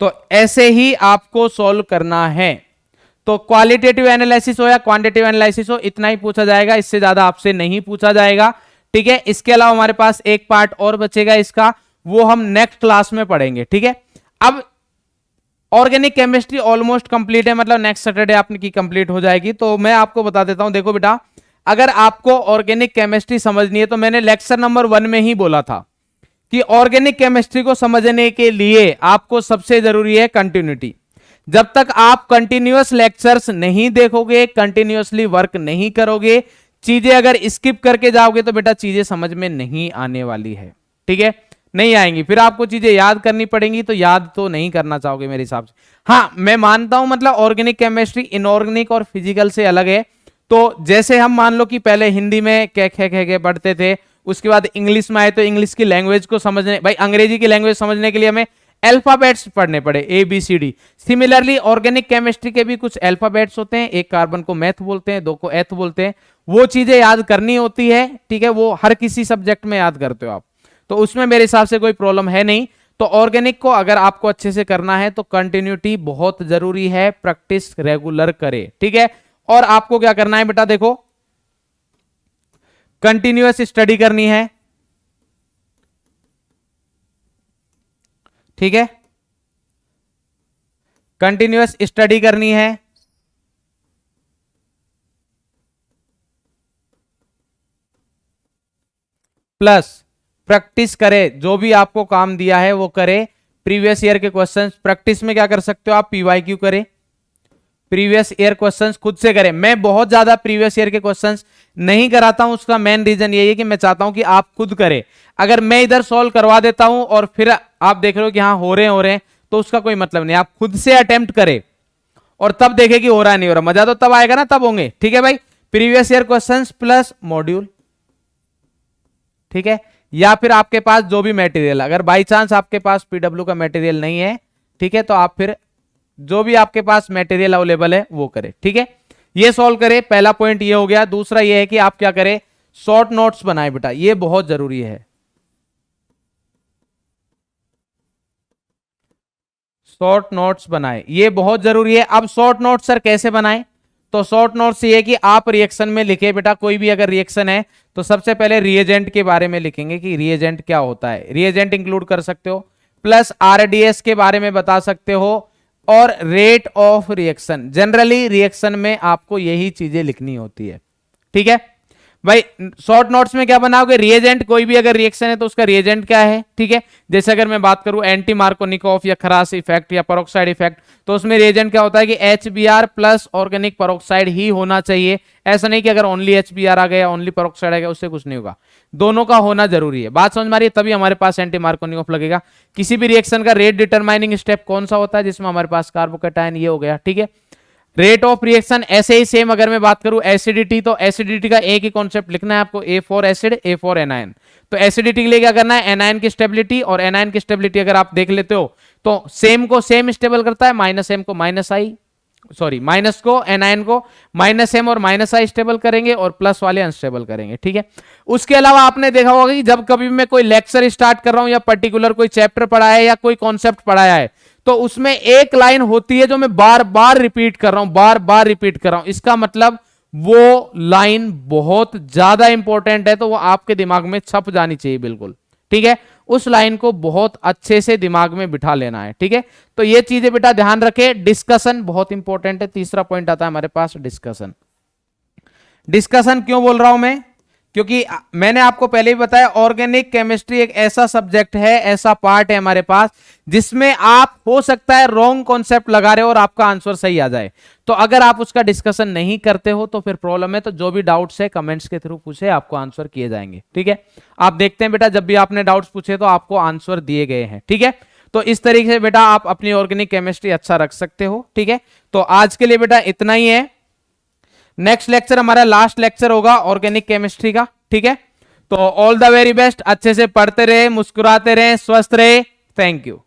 तो ऐसे ही आपको सॉल्व करना है। तो क्वालिटेटिव एनालिसिस हो या क्वांटिटेटिव एनालिसिस हो, इतना ही पूछा जाएगा, इससे ज्यादा आपसे नहीं पूछा जाएगा। ठीक है, इसके अलावा हमारे पास एक पार्ट और बचेगा इसका, वो हम नेक्स्ट क्लास में पढ़ेंगे। ठीक है, अब ऑर्गेनिक केमिस्ट्री ऑलमोस्ट कंप्लीट है, मतलब नेक्स्ट सैटरडे आपकी कंप्लीट हो जाएगी। तो मैं आपको बता देता हूं, देखो बेटा, अगर आपको ऑर्गेनिक केमिस्ट्री समझनी है तो मैंने लेक्चर नंबर 1 में ही बोला था कि ऑर्गेनिक केमिस्ट्री को समझने के लिए आपको सबसे जरूरी है कंटिन्यूटी। जब तक आप कंटिन्यूअस लेक्चर्स नहीं देखोगे, कंटिन्यूअसली वर्क नहीं करोगे, चीजें अगर स्किप करके जाओगे तो बेटा चीजें समझ में नहीं आने वाली है। ठीक है, नहीं आएंगी, फिर आपको चीजें याद करनी पड़ेंगी, तो याद तो नहीं करना चाहोगे मेरे हिसाब से। हाँ, मैं मानता हूं, मतलब ऑर्गेनिक केमिस्ट्री इनऑर्गेनिक और फिजिकल से अलग है। तो जैसे हम मान लो कि पहले हिंदी में कह पढ़ते थे, उसके बाद इंग्लिश में आए तो इंग्लिश की लैंग्वेज को समझने, भाई अंग्रेजी की लैंग्वेज समझने के लिए हमें अल्फाबेट्स पढ़ने पड़े, ABCD। सिमिलरली ऑर्गेनिक केमिस्ट्री के भी कुछ अल्फाबेट्स होते हैं, एक कार्बन को मैथ बोलते हैं, 2 को एथ बोलते हैं, वो चीजें याद करनी होती है। ठीक है, वो हर किसी सब्जेक्ट में याद करते हो आप, तो उसमें मेरे हिसाब से कोई प्रॉब्लम है नहीं। तो ऑर्गेनिक को अगर आपको अच्छे से करना है तो कंटिन्यूटी बहुत जरूरी है, प्रैक्टिस रेगुलर करे। ठीक है, और आपको क्या करना है बेटा, देखो कंटिन्यूअस स्टडी करनी है। ठीक है, कंटिन्यूअस स्टडी करनी है, प्लस प्रैक्टिस करे, जो भी आपको काम दिया है वो करे। प्रीवियस ईयर के क्वेश्चंस प्रैक्टिस में क्या कर सकते हो आप, PYQ करे, प्रीवियस ईयर क्वेश्चंस खुद से करें। मैं बहुत ज्यादा प्रीवियस ईयर के क्वेश्चंस नहीं कराता हूं, उसका मेन रीजन यही है कि मैं चाहता हूं कि आप खुद करें। अगर मैं इधर सॉल्व करवा देता हूं और फिर आप देख रहे हो कि हाँ हो रहे हैं, तो उसका कोई मतलब नहीं। आप खुद से अटेम्प्ट करें और तब देखें कि हो रहा है नहीं हो रहा, मजा तो तब आएगा ना, तब होंगे। ठीक है भाई, previous year questions plus module. ठीक है, या फिर आपके पास जो भी मटेरियल, अगर बाई चांस आपके पास PW का मटेरियल नहीं है, ठीक है, तो आप फिर जो भी आपके पास मटेरियल अवेलेबल है वो करें। ठीक है, ये सॉल्व करें, पहला पॉइंट ये हो गया। दूसरा ये है कि आप क्या करें, शॉर्ट नोट्स बनाए बेटा, ये बहुत जरूरी है। शॉर्ट नोट्स बनाए, ये बहुत जरूरी है। अब शॉर्ट नोट्स सर कैसे बनाएं, तो शॉर्ट नोट्स ये कि आप रिएक्शन में लिखे बेटा, कोई भी अगर रिएक्शन है तो सबसे पहले रिएजेंट के बारे में लिखेंगे कि रिएजेंट क्या होता है, रिएजेंट इंक्लूड कर सकते हो, प्लस RDS के बारे में बता सकते हो, और rate of reaction. Generally reaction में आपको यही चीजें लिखनी होती है। ठीक है भाई, शॉर्ट नोट्स में क्या बनाओगे, रिएजेंट, कोई भी अगर रिएक्शन है तो उसका रिएजेंट क्या है। ठीक है, जैसे अगर मैं बात करूं एंटी मार्कोनिकोव या खरास इफेक्ट या पेरोक्साइड इफेक्ट, तो उसमें रिएजेंट क्या होता है कि HBr प्लस ऑर्गेनिक पेरोक्साइड ही होना चाहिए। ऐसा नहीं कि अगर ओनली HBr आ गया, ओनली पेरोक्साइड आ गया, उससे कुछ नहीं होगा, दोनों का होना जरूरी है। बात समझ में आ रही है? तभी हमारे पास एंटी मार्कोनिकोव लगेगा। किसी भी रिएक्शन का रेट डिटरमाइनिंग स्टेप कौन सा होता है, जिसमें हमारे पास कार्बोकेटायन, ये हो गया। ठीक है, रेट ऑफ रिएक्शन ऐसे ही सेम। अगर मैं बात करूं एसिडिटी, तो एसिडिटी का एक ही कॉन्सेप्ट लिखना है आपको, A4 एसिड, A4 एनायन। तो एसिडिटी के लिए क्या करना है, एनायन की स्टेबिलिटी, और एनायन की स्टेबिलिटी अगर आप देख लेते हो तो सेम को सेम स्टेबल करता है, माइनस एम को माइनस आई, सॉरी माइनस को एनायन को माइनस एम और माइनस आई स्टेबल करेंगे, और प्लस वाले अनस्टेबल करेंगे। ठीक है, उसके अलावा आपने देखा होगा कि जब कभी मैं कोई लेक्चर स्टार्ट कर रहा हूं या पर्टिकुलर कोई चैप्टर पढ़ाया है या कोई कॉन्सेप्ट पढ़ाया है, तो उसमें एक लाइन होती है जो मैं बार बार रिपीट कर रहा हूं, बार बार रिपीट कर रहा हूं। इसका मतलब वो लाइन बहुत ज्यादा इंपॉर्टेंट है, तो वो आपके दिमाग में छप जानी चाहिए बिल्कुल। ठीक है, उस लाइन को बहुत अच्छे से दिमाग में बिठा लेना है। ठीक है, तो ये चीजें बेटा ध्यान रखे। डिस्कशन बहुत इंपॉर्टेंट है। तीसरा पॉइंट आता है हमारे पास डिस्कशन। डिस्कशन क्यों बोल रहा हूं मैं, क्योंकि मैंने आपको पहले ही बताया ऑर्गेनिक केमिस्ट्री एक ऐसा सब्जेक्ट है, ऐसा पार्ट है हमारे पास, जिसमें आप हो सकता है रॉन्ग कॉन्सेप्ट लगा रहे हो और आपका आंसर सही आ जाए। तो अगर आप उसका डिस्कशन नहीं करते हो तो फिर प्रॉब्लम है। तो जो भी डाउट्स है कमेंट्स के थ्रू पूछे, आपको आंसर किए जाएंगे। ठीक है, आप देखते हैं बेटा, जब भी आपने डाउट्स पूछे तो आपको आंसर दिए गए हैं। ठीक है, तो इस तरीके से बेटा आप अपनी ऑर्गेनिक केमिस्ट्री अच्छा रख सकते हो। ठीक है, तो आज के लिए बेटा इतना ही है। नेक्स्ट लेक्चर हमारा लास्ट लेक्चर होगा ऑर्गेनिक केमिस्ट्री का। ठीक है, तो ऑल द वेरी बेस्ट, अच्छे से पढ़ते रहे, मुस्कुराते रहे, स्वस्थ रहे। Thank you.